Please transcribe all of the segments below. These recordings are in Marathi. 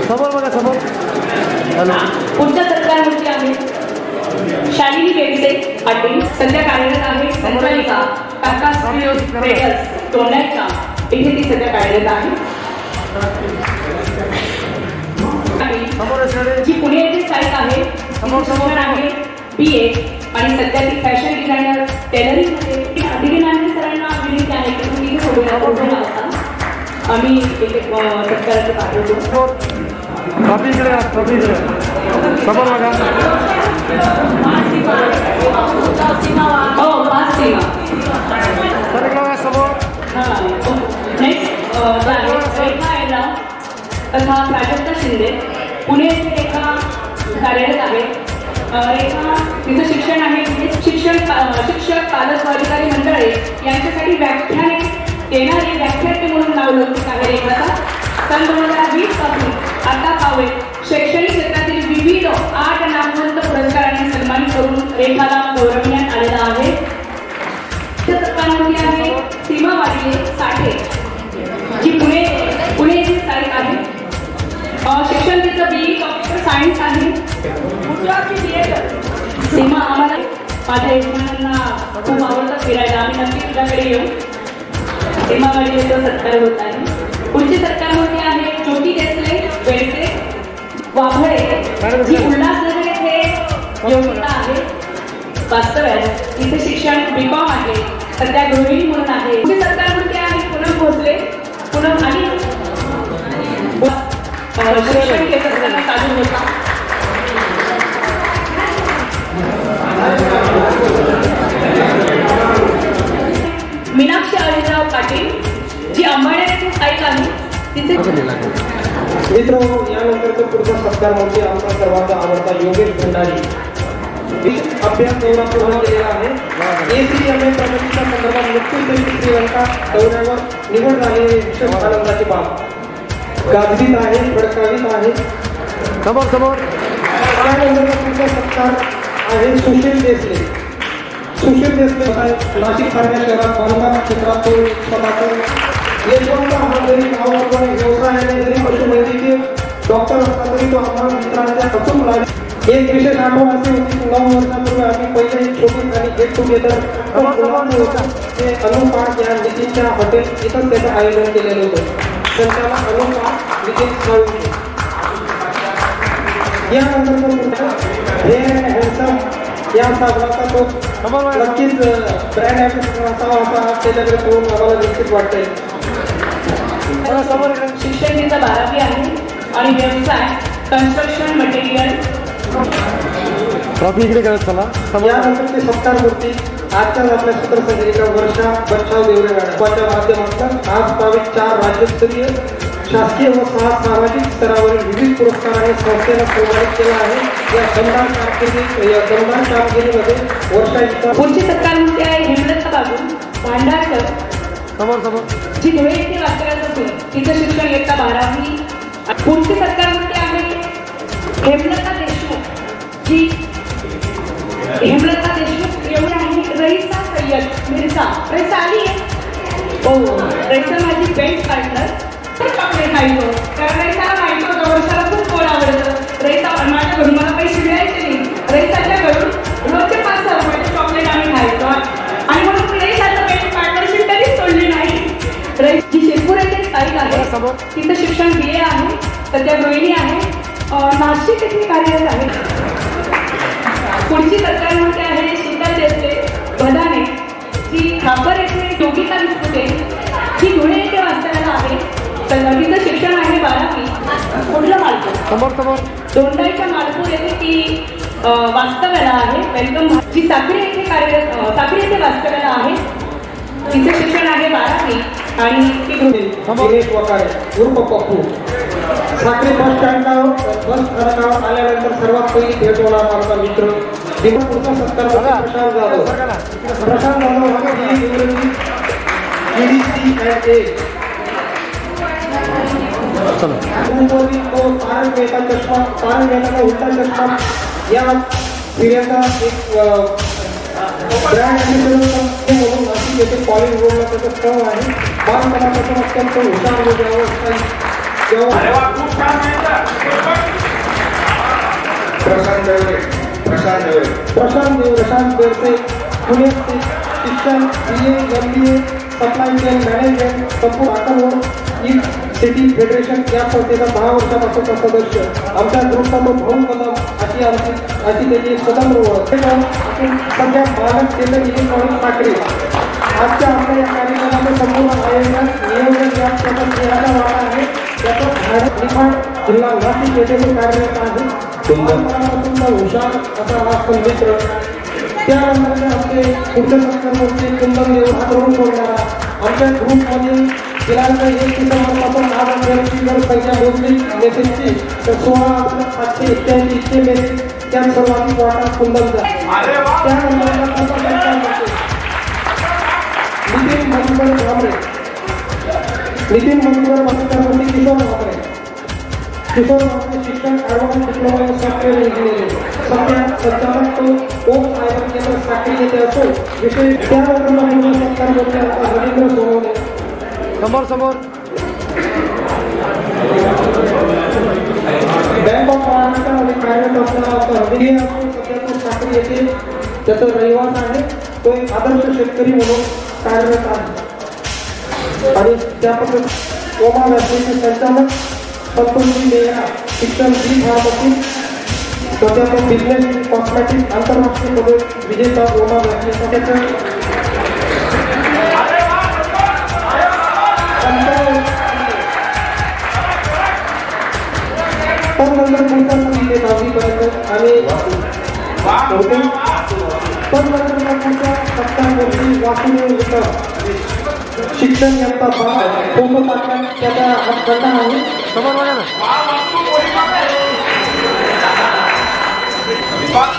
समोर बघा समोर. हॅलो. पुढच्या सरकारवरती आहे शालिनी बेडसे पाटील, सध्या कार्यरत आहे संचालिका काका ट्रेडर्स तोंडाच्या इथे ती सध्या कार्यरत आहे. जी पुणे येथे स्थायिक आहे, शिक्षण आहे BA आणि सध्या ती फॅशन डिझायनर टेलरिंग मध्ये. अधिकारी सरांना विनंती आहे की तुम्ही इथे सोडून असता आम्ही इथे सत्काराचे पाठवतो. समोर बघा. हो पाच सीमा. समोर. नेक्स्ट रेखा एडराव तथा प्राजक्ता शिंदे, पुणे येथे रेखा कार्यरत आहे. रेखा तिचं शिक्षण आहे शिक्षक पालक अधिकारी मंडळे यांच्यासाठी व्याख्याने देणारे व्याख्याते म्हणून नाव लौकिक आहे रेखाचा. सन 2020 पासून आता पावे शैक्षणिक क्षेत्रातील विविध 8 नामवंत पुरस्कारांनी सन्मानित करून रेखाला गौरवण्यात आलेला आहे. आहे सीमा वाडिले साठे, जी पुणे येथील स्थायिक आहे. शिक्षण तिचं BE कॉम्प्युटर सायन्स आहे. सीमा, आम्हाला माझ्या यजमानांना खूप आवडतं फिरायला, आम्ही नक्की तुझ्याकडे येऊ. सीमा वाडिलेचा सत्कार होत आहे. पुढची सरकारमध्ये आहे ज्योती देसले बेडसे वाभळे, जी उल्हासनगर येथे योग्यता आहे. वास्तव आहे तिचे शिक्षण BCom आहे, सध्या गृहिणी म्हणून आहे. पुढची सरकारमध्ये आहे पूनम भोसले. पूनम आणि शिक्षण घेत असताना चालू होता. मीनाक्षी अळीराव पाटील, जी अंबाडे येथे स्थायिक आहे. तिचे मित्र यानंतरचा पुढचा सत्कार म्हणजे आमचा सर्वांचा आवडता योगेश भंडारी. अभ्यास दौरा पूर्ण केलेला आहे. ACMA प्रगतीच्या संदर्भात नुकतीच श्रीलंका दौऱ्यावर निवड झालेली विशेष आनंदाची बाब. गाजवीत आहे, भडकावीत आहे. समोर. त्यानंतरचा पुढचा सत्कार आहे सुशील देसले. सुशील देसले नाशिक सारख्या शहरात बांधकाम क्षेत्रात स्वतःचं यशवंत हा जरी नावाप्रमाणे व्यवसायाने जरी पशुवैद्यकीय डॉक्टर असला तरी तो आम्हाला मित्रांच्या अचूक लागला. एक विशेष आठवण अशी होती, 9 वर्षापूर्वी आम्ही पहिले एक छोटी आणि गेट टुगेदर ते अनुपाठ या नितीनच्या हॉटेल इथं त्याचं आयोजन केलेलं होतं. त्यांच्याला अनुपाठ नितीन साळुंखे. यानंतर हेअर हँडसम या साबणाचा तो नक्कीच ब्रँड ॲम्बॅसेडर असावा असा त्याच्याकडे पाहून आम्हाला निश्चित वाटतंय. शिक्षण तिचं 12वी आहे आणि व्यवसाय कन्स्ट्रक्शन मटेरियल. इकडे करत चला. यानंतरचे सत्कार मूर्ती आजच्याच आपल्या सूत्रसंचालिका वर्षा बच्चाव देवरे मॅडमच्या माध्यमातून आज पावे 4 राज्यस्तरीय शासकीय व 6 सामाजिक स्तरावरील विविध पुरस्काराने संस्थेला सन्मानित केला आहे. या दमदार कामगिरीमध्ये वर्षा. पुढची सरकारमध्ये आहे हेमलता बाबू भांडारकर. समोर. जी धुळे येथे वास्तव्यात असून तिचं शिक्षण इयत्ता 12वी. पुढची सरकारमध्ये आहे हेमलता देशमुख, जी हेमलता देशमुख एवढी आहे. रईसा सय्यद मिर्झा. रईसा आली आहे. हो, रईसा माझी बेस्ट पार्टनर. चॉकलेट खायचो कारण रईसाला माहिती होतं वर्षाला खूप गोड आवडतं. रईसा माझ्या घरून मला पैसे मिळायचे नाही. रईसाच्या घरून रोजचे 5-6 रुपयाचे चॉकलेट आम्ही खायचो आणि म्हणून मी रईसाचं बेस्ट पार्टनरशिप कधीच सोडली नाही. रईस जी शिरपूर येथे स्थायिक आहे. तिचं शिक्षण BA आहे, सध्या गृहिणी आहे. नाशिक येथे कार्यरत आहे. पुढची सरकारमध्ये आहे शीतल देसले भदाने, जी खापर येथे योगिता विस्पुते, जी धुळे येथे वास्तव्याला आहे. तिचं शिक्षण आहे 12वी. कुठलं मालपूर? समोर. दोंडाईच्या मालपूर येथे ती वास्तव्याला आहे. वेलकम. जी साखरी येथे वास्तव्याला आहे. तिचे शिक्षण आहे 12वी आणि ती दिनेश वकारे उर्फ पप्पू. साखरी बस स्थानकावर आल्यानंतर सर्वात पहिली भेट होणार आमचा मित्र. पुढचा सत्कार प्रशांत जाधव. प्रशांत जाधव हा इंग्रजी EDCA. तारक मेहता उलटा चष्मा या सिरियलचा एक ब्रँड म्हणून नाशिक येथे कॉलेज रोडला त्याचं स्थळ आहे. बालपणापासून अत्यंत हुशार प्रशांत देवसे पुणे स्थित शिक्षण BA MBA supply chain management संपूर्ण आकलवड ई सिटी फेडरेशन या संस्थेचा 10 वर्षापासूनचा सदस्य आमच्या ग्रुपचा तो भाऊ कदम अशी त्याची स्वतंत्र ओळख सध्या मानक केंद्र इलेक्ट्रॉनिक साखरे आजच्या आपल्या या कार्यक्रमाचे संपूर्ण आयोजन नियोजन या प्रशासनाचा वाटा आहे त्याचा भारत निफाड जिल्हा नाशिक येथे तो कार्यरत आहे सुंदरपणापासूनचा हुशार असा हा संमित्र त्यानंतर आमचे पुढचे संस्कारमूर्ती कुंदन देव हा तरुण सोडणारा आमच्या ग्रुपमध्ये दिनांक 1 डिसेंबरपासून आजपर्यंतची जर संख्या मोजली मेसेजची तर 16,781 इतके मेसेज त्या सर्वाधिक वाटा कुंदनचा त्यानंतर नितीन मधुकर भामरे संस्कारमूर्ती किशोर भामरे शिक्षण advance diploma in software engineering सध्या संचालक तो ओम सायबर केंद्र साखरी येथे असो विशेष त्यानंतर संस्कारमूर्ती आता रवींद्र सोनवणे समोर बँक ऑफ महाराष्ट्रामध्ये कार्यरत असलेला सध्या तो साखरी येथे त्याचा रहिवास आहे तो एक आदर्श शेतकरी म्हणून कार्यरत आहे आणि त्या पद्धतीने ओमा व्यासपीठाचे संचालक संतोषजी मेहरा शिक्षण बी फार्मसी सध्या तो बिझनेस कॉस्मॅटिक आंतरराष्ट्रीय पदक विजेता ओमा व्यासपीठाच्या नंतर पुढचा इथे 10वीपर्यंत आणि पण नंतर पुढच्या सत्तावरती वासुदेव विकास शिक्षण यांचा भाग फोटो टाकण्यात त्याचा हातखंडा आहे समोर बघा ना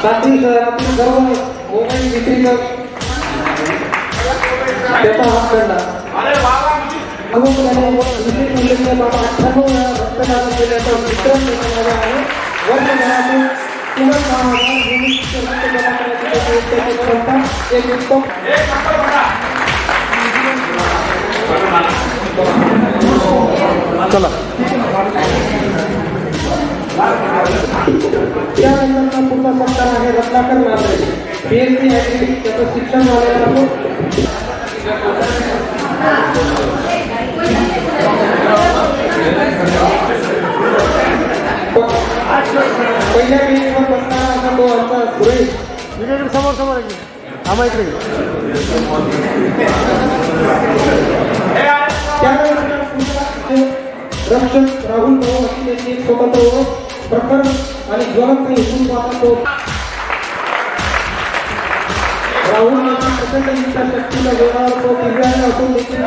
साखरी शहरातील सर्व मोबाईल विक्रीकर त्याचा हातखंडा विशेष उल्लेखनीय बाबा 98 वेळा रक्तदान केल्याचा विक्रम मिळवणारा आहे वर्षभरातून एक उत्तम चला त्यानंतरचा पुढचा सत्कार आहे रत्नाकर नांदरे PhD ॲग्री त्याचं शिक्षण झालेलं आहे पहिल्या पिढीवर बसणारा असा तो आमचा सुरेश इकडे समोर आम्हा इकडे त्यानंतर रक्षक राहुल भाऊ अशी त्यांची स्वतंत्र ओळख प्रखर आणि ज्वलंत हिंदुत्वाचा तो राहुल यांची प्रचंड इच्छाशक्तीला जोरावर तो दिव्यांग असून देखील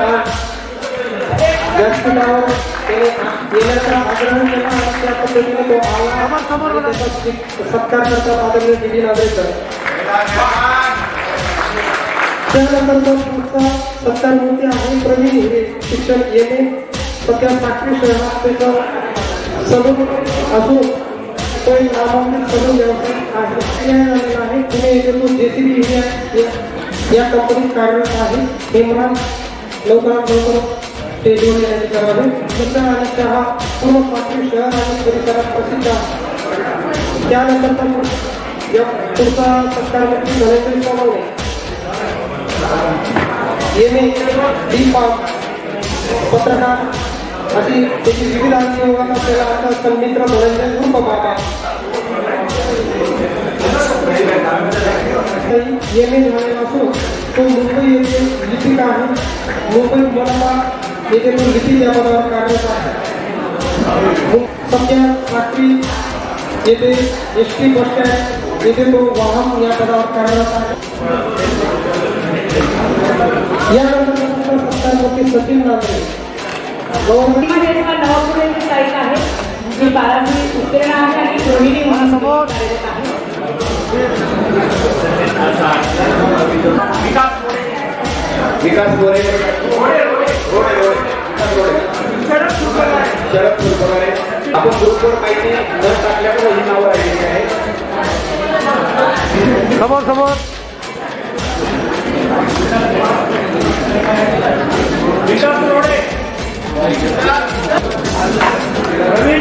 व्यासपीठावर येण्याचा आग्रह केला आणि त्या पद्धतीने तो आला आणि त्याचा सत्कार करतात आदरणीय दिदी नागरेकर त्यानंतर तो पुढचा सत्कारमूर्ती आहे प्रवीण हिरे शिक्षण येणे सध्या साखरी शहरात त्याचा सलून असून तो एक नामांकित सलून व्यवसाय झालेला आहे पुणे येथे तो JCB इंडिया या कंपनीत कार्यरत आहे हेमराज लवकरात लवकर स्टेजवर येण्याचे करावे मिसळ आणि चहा पूर्ण साखरी शहर आणि परिसरात प्रसिद्ध आहे त्यानंतर पुढचा सत्कारमूर्ती धनंजय सोनवणे येणे D.Pharm पत्रकार अशी त्याची विविध योगात असलेला असा सन्मित्र धनंजय उर्फ बाबा येणे झालेला असून तो मुंबई येथे लिपिक आहे मुंबई मनपा येथे तो लिपिक या पदावर कार्यरत आहे सध्या साखरी येथे SD बस स्टँड येथे तो वाहन या पदावर कार्यरत आहे यानंतर सत्कारमूर्ती सचिन नांदरे गव्हर्नमेंट नवापुरेची तारीख आहे जी 12वी उत्तीर्ण आहे आणि गृहिणी म्हणून कार्यरत आहे विकास गोरे शरद फुलपगारे आपण ग्रुपवर माहिती न टाकल्यामुळे ही नावं राहिलेली आहे समोर विकास गोरे रवी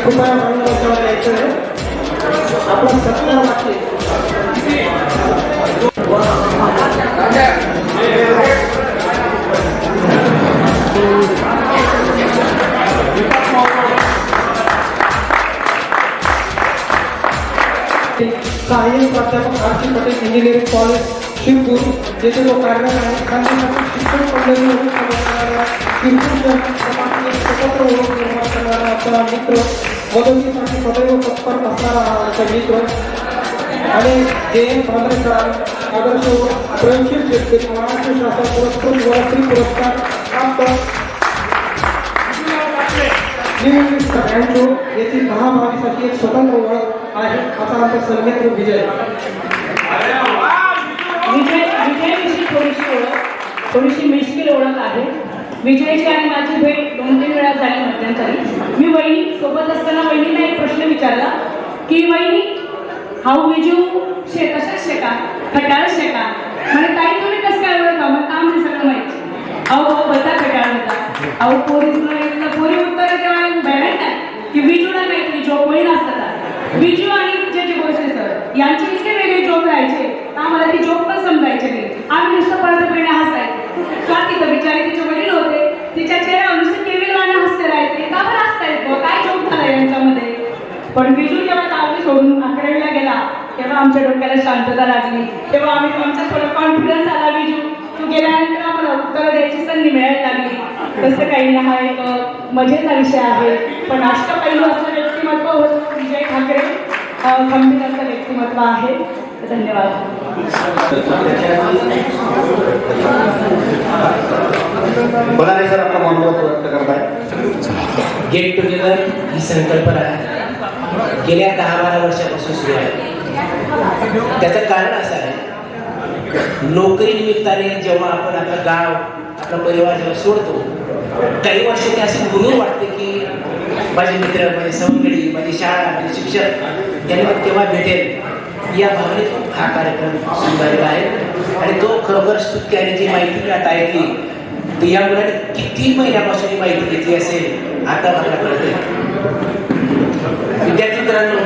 कृपया मान्यवरांना यायचं आहे. आपला सत्कार वाटते. सहाय्यक प्राध्यापक RC. Patel engineering college Shirpur येथे जो कार्यरत आहे. खानदेशातील शिक्षण मंडळीमधून करणारा शिरपूर समाजातील स्वतंत्र ओळख निर्माण करणारा आपला मित्र, मदतीसाठी सदैव तत्पर असणारा हा आमचा मित्र आणि जे.एन. भांबरेकर आदर्श प्रयोगशील शेतकरी महाराष्ट्र शासन पुरस्कृत वरश्री पुरस्कार प्राप्त यांचो येथील 10-22साठी एक स्वतंत्र ओळख आहे. असा आमचा सन्मित्र विजय. विजयविषयी थोडीशी मिश्किल ओळख आहे. विजयची आणि माझी भेट 2-3 वेळा झाली मध्यंतरी. मी वहिनी सोबत असताना वहिनीला एक प्रश्न विचारला की वहिनी हाऊ विजू कशाच शेका खटाळ शेका म्हणे ताई तुम्ही कसं काय ओळखा मग काम हे सगळं माहिती. अहो बता खटाळ होता. अहो पोरी उत्तर जेव्हा भेटत की विजूला माहिती जोक महिला असतात. विजू आणि जे गोष्टी सर यांचे इतके वेगळे जोक राहायचे आम्हाला ती जोक पण समजायचे नाही. आम्ही नुसतं परतपणे हसायचो. का तिथं बिचारी तिचे वडील होते. तिच्या चेहऱ्यावर नुसतं केविलवाने हसते राहायचे. का बरं हसतायत काय जोक झाला यांच्यामध्ये. पण विजू जेव्हा दहावी सोडून 11वीला गेला तेव्हा आमच्या डोक्याला शांतता लागली. तेव्हा आमचा थोडा कॉन्फिडन्स आला. विजू तू गेल्यानंतर आम्हाला उत्तर द्यायची संधी मिळायला लागली. तसं काही नाही. हा एक मजेचा विषय आहे. पण अष्टपैलू असं व्यक्तिमत्व विजय ठाकरे खंबीर असं व्यक्तिमत्व आहे. धन्यवाद. बनाने सर आपला मनोगत व्यक्त करताय. गेट टुगेदर ही संकल्पना गेल्या 10-12 वर्षापासून सुरू आहे. त्याचं कारण असं आहे, नोकरी निमित्ताने जेव्हा आपण आपलं गाव आपला परिवार जेव्हा सोडतो काही वर्ष ते असे गुरूर वाटते की माझे मित्र माझे सवंगडी माझी शाळा माझे शिक्षक यांनी मग केव्हा भेटेल या भावनेतून हा कार्यक्रम सुरू झालेला आहे. आणि तो खरोखर स्तुत्याने जी माहिती मी आता ऐकली तर या मुलाने किती महिन्यापासून ही माहिती घेतली असेल आता मला कळते. विद्यार्थी मित्रांनो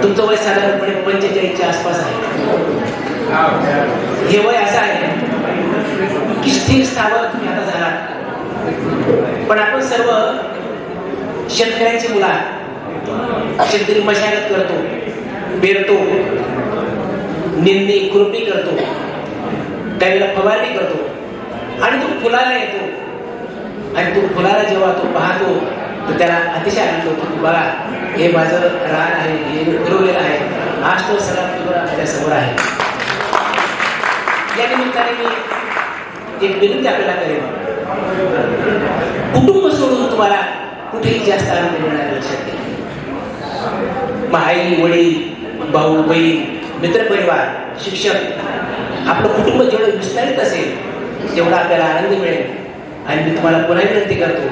तुमचं वय साधारणपणे 45च्या आसपास आहे. हे वय असं आहे की स्थिर स्थावर तुम्ही आता झालात. पण आपण सर्व शेतकऱ्यांची मुलं आहात. शेतकरी मशागत करतो, पेरतो, निंदणी खुरपणी करतो, त्यावेळेला फवारणी करतो आणि तो फुलाला येतो. आणि तो फुलाला जेव्हा तो पाहतो तर त्याला अतिशय आनंद होतो की बघा हे माझं रान आहे, हे फिरवलेलं आहे, आज तो सगळा फिरवला माझ्यासमोर आहे. या निमित्ताने मी एक विनंती आपल्याला करेन. कुटुंब सोडून तुम्हाला कुठेही जास्त आनंद मिळणार लक्षात घ्या. आई वडील भाऊ बहीण मित्रपरिवार शिक्षक आपलं कुटुंब जेवढं विस्तारित असेल तेवढा आपल्याला आनंद मिळेल. आणि मी तुम्हाला पुन्हा विनंती करतो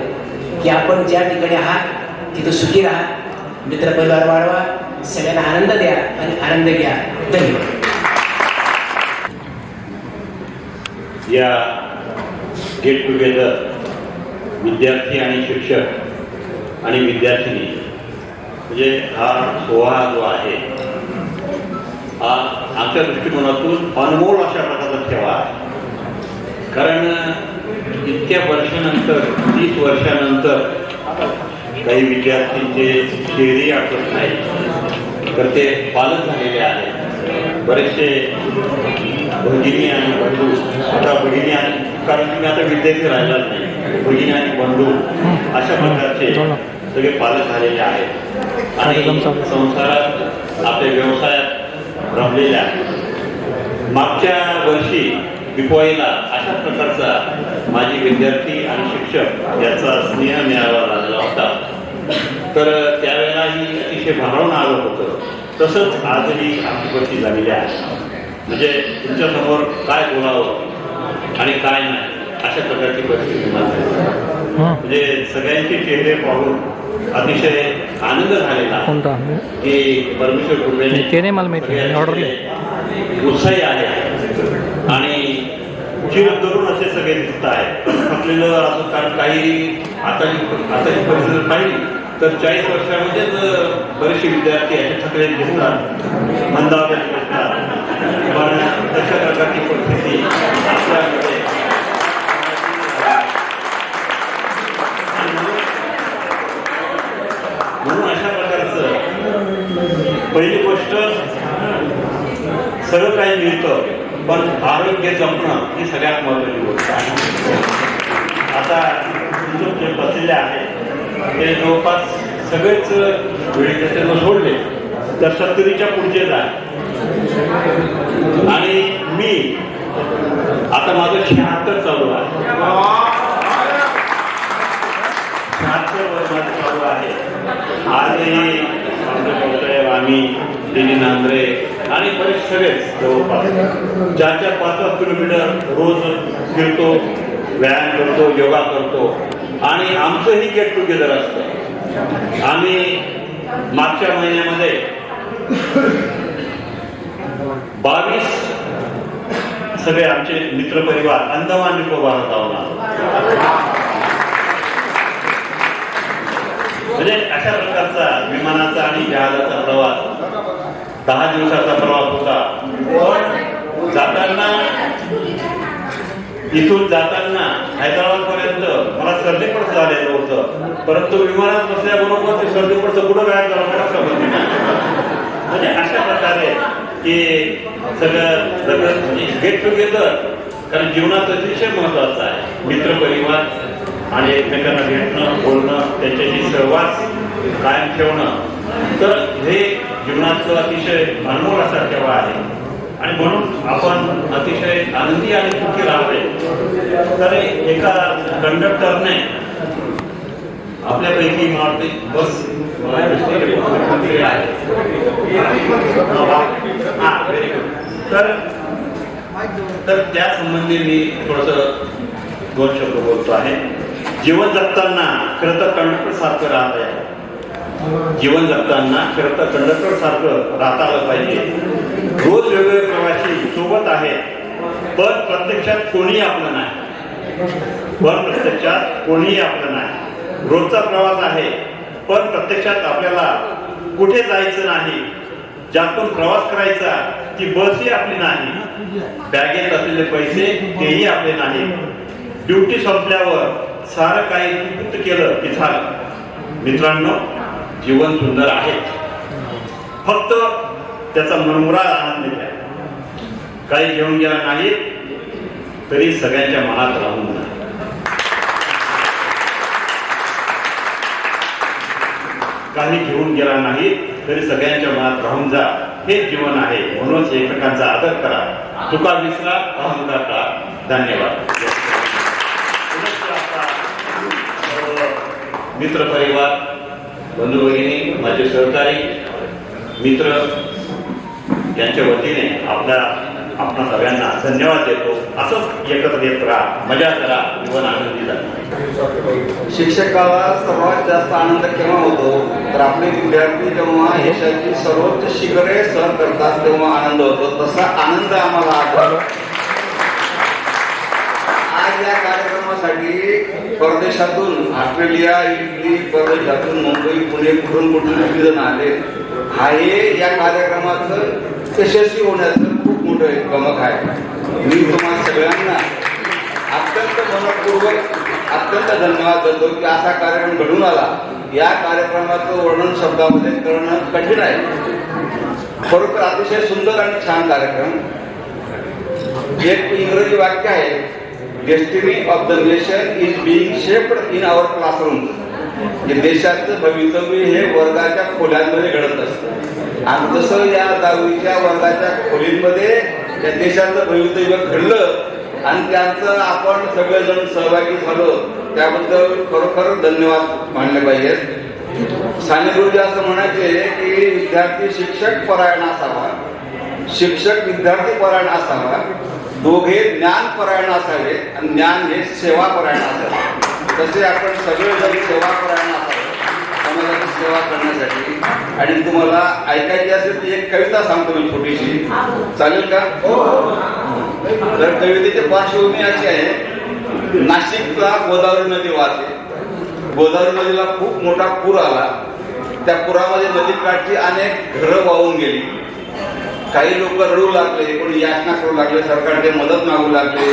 की आपण ज्या ठिकाणी आहात तिथं सुखी राहा, मित्रपरिवार वाढवा, सगळ्यांना आनंद द्या आणि आनंद घ्या. धन्यवाद. या गेट टुगेदर विद्यार्थी आणि शिक्षक आणि विद्यार्थिनी म्हणजे हा सोहळा जो आहे हा आमच्या दृष्टिकोनातून अनमोल अशा प्रकारचा ठेवा आहे. कारण इतक्या वर्षानंतर 30 वर्षानंतर काही विद्यार्थ्यांचे चेहरे आठवत नाही तर ते पालक झालेले आहेत. बरेचसे भगिनी आणि बंधू आता भगिनी आणि कारण तुम्ही आता विद्यार्थी राहिला नाही भगिनी आणि बंधू अशा प्रकारचे सगळे पालक झालेले आहेत आणि संसारात आपल्या व्यवसायात रमलेले आहेत. मागच्या वर्षी दिवाळीला अशा प्रकारचा माझे विद्यार्थी आणि शिक्षक याचा स्नेह मिळावा लागला होता. तर त्यावेळेलाही अतिशय भारावून आलं होतं. तसंच आजही आमची परिस्थिती झालेली आहे. म्हणजे तुमच्यासमोर काय बोलावं आणि काय नाही अशा प्रकारची परिस्थिती म्हणजे सगळ्यांचे चेहरे पाहून अतिशय आनंद झालेला की परमेश्वर कृपेने उत्साही आहे आणि चिरतरुण असे सगळे दिसत आहेत. थकलेलं असं कारण काही आताची परिस्थिती पाहिली तर 40 वर्षामध्येच बरेचसे विद्यार्थी याच्या थकले घेतात, मंदावले घेतात. पण तशा प्रकारची परिस्थिती आपल्यामध्ये म्हणून अशा प्रकारचं पहिली गोष्ट सगळं काही मिळतं, पण आरोग्य जपणं ही सगळ्यात महत्त्वाची गोष्ट आहे. आता जे बसलेले आहे ते जवळपास सगळेच वेळेचे सोडले तर 70च्या पुढचेच आहे. आणि मी आता माझं 76 चालू आहे. 76 वर्ष माझं चालू आहे. आजही आमचं आम्ही दिली नांद्रे आणि बरेच सगळेच जवळपास 4-5 किलोमीटर रोज फिरतो, व्यायाम करतो, योगा करतो आणि आमचंही गेट टुगेदर असतं. आम्ही मागच्या महिन्यामध्ये 22 सगळे आमचे मित्रपरिवार अंदमान निकोबार जाऊन आलो. म्हणजे अशा प्रकारचा विमानाचा आणि जहाजाचा प्रवास 10 दिवसाचा प्रवास होता. पण जाताना इथून जाताना हैदराबाद पर्यंत मला सर्दी पडस झालेलं होतं, परंतु विमानात बसल्याबरोबर ते सर्दी पडस कुठं काय झालं मला समजलं नाही. म्हणजे अशा प्रकारे की सगळं गेट टुगेदर, कारण जीवनात अतिशय महत्वाचं आहे. मित्रपरिवार आणि एकमेकांना भेटणं, बोलणं, त्यांच्याशी सहवास कायम ठेवणं, तर हे जीवनाचं अतिशय अनमोल असा ठेवा आहे. आणि म्हणून आपण अतिशय आनंदी आणि सुखी राहते. तर एका कंडक्टरने आपल्यापैकी मला वाटते बस व्हेरी गुड. तर त्या संबंधी मी थोडस 2 शब्द बोलतो आहे. जीवन जगताना खरं तर कंडक्टर सारखं राहत आहे. जीवन जगताना खरं तर कंडक्टर सारखं राहता आलं पाहिजे. रोज वेगवेगळे प्रवासी सोबत आहेत, पण प्रत्यक्षात कोणीही आपलं नाही. रोजचा प्रवास आहे, पण प्रत्यक्षात आपल्याला कुठे जायचं नाही. ज्यातून प्रवास करायचा ती बसही आपली नाही. बॅगेत असलेले पैसे तेही आपले नाही. ड्युटी संपल्यावर सारं काही चुकून केलं की झालं. मित्रांनो, जीवन सुंदर आहे, फक्त त्याचा मनमुराद आनंद घ्या. काही घेऊन गेला नाही तरी सगळ्यांच्या मनात राहून जा. काही घेऊन गेला नाही तरी सगळ्यांच्या मनात राहून जा. हे जीवन आहे. म्हणूनच एकमेकांचा आदर करा, चुका विसरा, अहंकार करा. धन्यवाद. मित्र परिवार, बंधू भगिनी, माझे सहकारी मित्र यांच्या वतीने आपणा सगळ्यांना धन्यवाद देतो. असंच एकत्र येत राहा, मजा करा, जीवन आनंदी झालं. शिक्षकाला सर्वात जास्त आनंद केव्हा होतो तर आपले विद्यार्थी जेव्हा यशाची सर्वोच्च शिखरे सर करतात तेव्हा आनंद होतो. तसा आनंद आम्हाला आढळतो. आज या कार्यक्रमासाठी परदेशातून ऑस्ट्रेलिया, इटली, परदेशातून मुंबई, पुणे, कुठून जण आले. हे या कार्यक्रमाचं यशस्वी होण्याचं खूप मोठं गमक आहे. मी तुम्हाला सगळ्यांना अत्यंत मनपूर्वक अत्यंत धन्यवाद देतो की असा कार्यक्रम घडून आला. या कार्यक्रमाचं वर्णन शब्दामध्ये करणं कठीण आहे. खरोखर अतिशय सुंदर आणि छान कार्यक्रम. एक इंग्रजी वाक्य आहे, destiny of the nation is being shaped in our classroom. देशाचं भवितव्य हे वर्गाच्या खोल्यांमध्ये घडत असतं. आणि जसं या 10वीच्या वर्गाच्या खोलींमध्ये या देशाचं भवितव्य घडलं आणि त्यांचं आपण सगळेजण सहभागी झालो, त्याबद्दल खरोखर धन्यवाद मानले पाहिजेत. साने गुरुजी असं म्हणायचे की विद्यार्थी शिक्षक परायण असावा, शिक्षक विद्यार्थी परायण असावा, दोघे ज्ञान परायण असावे आणि ज्ञान हे सेवा परायण असावे. तसे आपण सगळेजण सेवा परायण असावे समाजाची सेवा करण्यासाठी. आणि तुम्हाला ऐकायची असेल ती एक कविता सांगतो मी छोटीशी, चालेल का? तर कवितेची पार्श्वभूमी अशी आहे, नाशिकला गोदावरी नदी वाहते. गोदावरी नदीला खूप मोठा पूर आला. त्या पुरामध्ये नदीकाठची अनेक घरं वाहून गेली. काही लोक रडू लागले, कोणी याचना करू लागले, सरकारकडे मदत मागू लागले.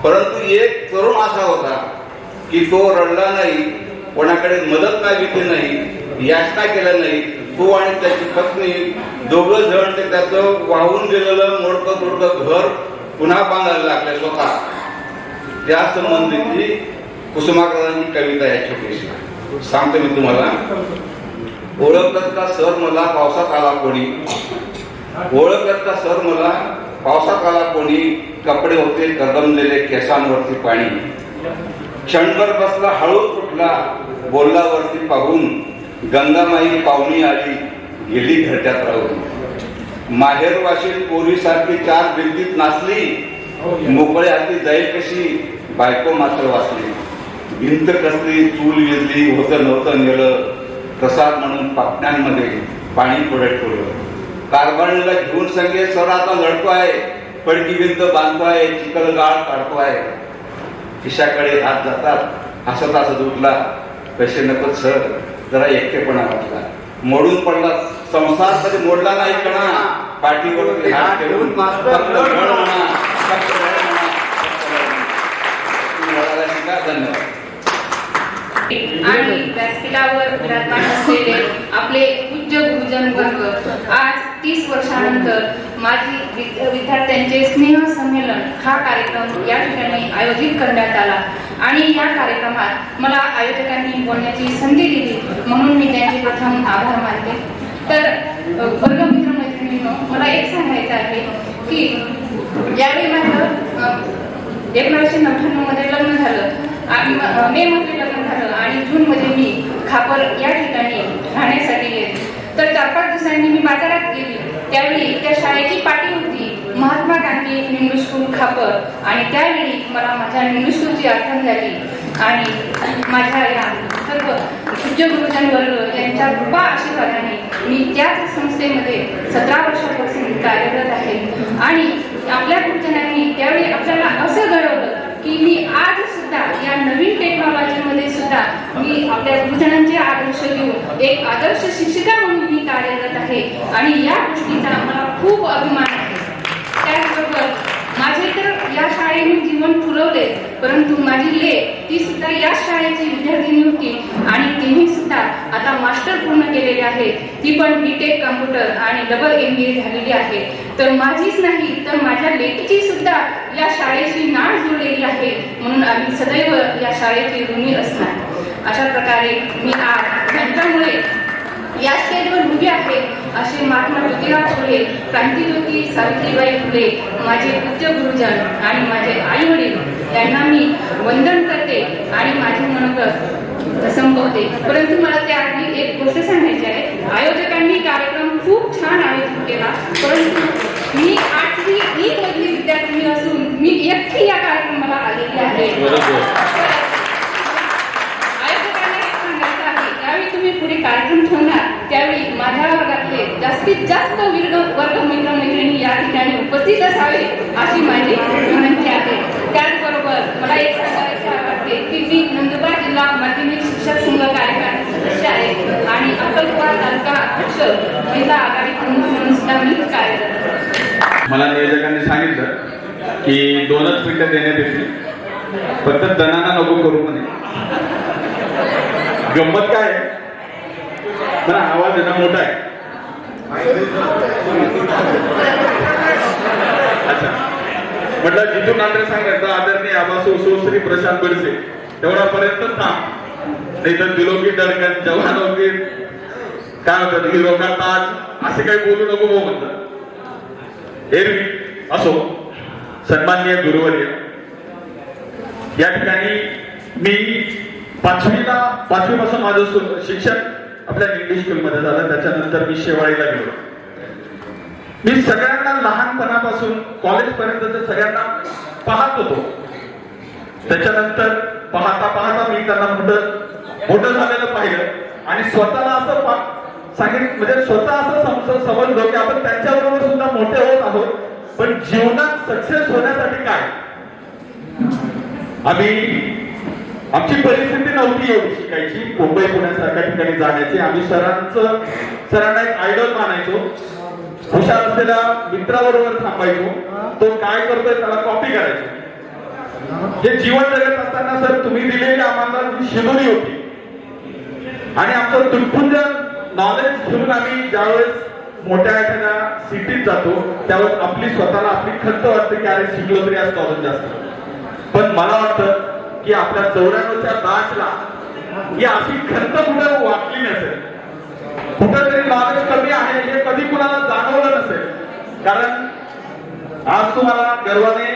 परंतु एक तरुण असा होता की तो रडला नाही, कोणाकडे मदत मागितली नाही, याचना केल्या नाही. तो आणि त्याची पत्नी दोघं जण ते त्याचं वाहून गेलेलं मोडकं तोडकं घर पुन्हा बांधायला लागले स्वतः. त्या संबंधीची कुसुमाग्रजांची कविता आहे छोटीशी, सांगतो मी तुम्हाला. ओळखत का सर मला पावसात आला कोणी, ओळखत का सर मला पावसात आला कोणी, कपडे होते कदमलेले केसांवरती पाणी. क्षणभर बसला हळूच उठला बोलला वरती पाहून, गंगामाई पाहुणी आली गेली घरट्यात राहून. माहेर वाशीत पोरीसारखी चार भिंतीत नाचली, मोकळे हाती जाईल कशी बायको मात्र वाचली. भिंत कसली चूल विजली होतं नव्हतं नेलं, प्रसाद म्हणून पापण्यांमध्ये पाणी थोडं ठेवलं. कारभारणीला घेऊन संगे सर आता लढतो आहे, पडकी भिंत बांधतो आहे, चिखल गाळ काढतो आहे. खिशाकडे हात जातात, हसत हसत उठला, पैसे नको सर जरा एकटेपणा वाटला. मोडून पडला संसार तरी मोडला नाही कणा, पाठीवरती हात ठेवून धन्यवाद. आणि व्यासपीठावर विराजमान असलेले आपले पूज्य गुरुजन वर्ग, आज 30 वर्षानंतर माझी विद्यार्थ्यांचे स्नेह संमेलन हा कार्यक्रम या ठिकाणी आयोजित करण्यात आला. आणि या कार्यक्रमात मला आयोजकांनी बोलण्याची संधी दिली म्हणून मी त्यांचे प्रथम आभार मानते. तर वर्गमित्र मैत्रिणींनो, मला एक सांगायचं आहे की ज्यावेळी माझं 1999 मध्ये लग्न झालं, मे मध्ये लग्न झालं आणि जून मध्ये मी खापर या ठिकाणी राहण्यासाठी गेले. तर 4-5 दिवसांनी मी बाजारात गेली. त्यावेळी त्या शाळेची पाटी होती महात्मा गांधी इंग्लिश स्कूल खापर, आणि त्यावेळी मला माझ्या इंग्लिश स्कूलची आठवण झाली. आणि माझ्या या सर्व पूज्य गुरुजन वर्ग यांच्या कृपा आशीर्वादाने मी त्याच संस्थेमध्ये 17 वर्षापासून कार्यरत आहे. आणि आपल्या गुरुजनांनी त्यावेळी आपल्याला असं घडवलं की मी आज सुद्धा या नवीन टेक्नॉलॉजीमध्ये सुद्धा मी आपल्या गुरुजनांचे आदर्श घेऊन एक आदर्श शिक्षिका म्हणून मी कार्यरत आहे. आणि या गोष्टीचा मला खूप अभिमान आहे. त्याचबरोबर माझे तर या शाळेने जीवन फुलवले, परंतु माझी लेक ती सुद्धा या शाळेची विद्यार्थिनी होती आणि तिने सुद्धा आता मास्टर पूर्ण केलेले आहे. ती पण BTech कम्प्युटर आणि डबल MBA झालेली आहे. तर माझीच नाही तर माझ्या लेकीची सुद्धा या शाळेशी नाळ जुळलेली आहे. म्हणून आम्ही सदैव या शाळेचे ऋणी असणार. अशा प्रकारे मी आज त्यांच्यामुळे या स्टेजवर उभी आहे. असे महात्मा ज्योतिराव फुले, क्रांतिज्योती सावित्रीबाई फुले, माझे पूज्य गुरुजन आणि माझे आई वडील यांना मी वंदन करते आणि माझे मनोगत संपवते. परंतु मला त्याआधी एक गोष्ट सांगायची आहे. आयोजकांनी कार्यक्रम खूप छान आयोजित केला, परंतु मी 8वी E मधली विद्यार्थिनी असून मी एकटी या कार्यक्रमाला आलेली आहे. त्यावेळी तुम्ही पुढे कार्यक्रम ठेवणार त्यावेळी माझ्या वर्गातले जास्तीत जास्त वर्ग मित्र मैत्रिणी या ठिकाणी उपस्थित असावे अशी माझी विनंती आहे. त्याचबरोबर मला एक सांगायचे वाटते की मी नंदुरबार जिल्हा माध्यमिक शिक्षक संघ कार्यकारिणी सदस्य आहे आणि अक्कलकोवा तालुका अध्यक्ष महिला आघाडी प्रमुख म्हणून सुद्धा मी कार्यरत आहे. मला नियोजकांनी सांगितलं की 2च मिनिटं देण्यात येतील, फक्त दणाना नको करू म्हणे. गंमत काय आहे, मला आवाज येणं मोठा आहे. अच्छा, म्हटलं जिथून नांदेड सांगायचं आदरणीय आबासो श्री प्रशांत बडसे तेवढापर्यंत थांब, नाही तर दिलो की डरकन जवान होती काय होतं हिरो का ताज असे काही बोलू नको भाऊ म्हणतात. एरवी असो, सन्माननीय गुरुवर्य, या ठिकाणी मी 5वी पासून माझं शिक्षण आपल्या इंग्लिश स्कूलमध्ये झालं. त्याच्यानंतर मी शेवाळीला गेलो. मी सगळ्यांना लहानपणापासून कॉलेज पर्यंत सगळ्यांना पाहत होतो. त्याच्यानंतर पाहता पाहता मी त्यांना मोठं झालेलं पाहिलं आणि स्वतःला असं सांगितलं, म्हणजे स्वतः असं समजलो की आपण त्यांच्याबरोबर सुद्धा मोठे होत आहोत, पण जीवनात सक्सेस होण्यासाठी काय. आम्ही आमची परिस्थिती नव्हती एवढी शिकायची, मुंबई पुण्यासारख्या ठिकाणी जाण्याची. आम्ही सरांना एक आयडॉल मानायचो, हुशार असलेल्या मित्राबरोबर थांबायचो, तो काय करतोय त्याला कॉपी करायचो. हे जीवन जगत असताना सर तुम्ही दिलेली आम्हाला जी शिदोरी होती आणि आमचं तुटपुंज नॉलेज घेऊन आम्ही ज्यावेळेस मोठ्या एखाद्या सिटीत जातो त्यावेळेस आपली स्वतःला आपली खंत वाटते की अरे शिकलो तरी आज नॉलेज जास्त. पण मला वाटतं की आपल्या 94च्या बॅचला ही अशी खंत कुठं वाटली नसेल, कुठंतरी नॉलेज कमी आहे हे कधी कुणाला जाणवलं नसेल. कारण आज तुम्हाला गर्वाने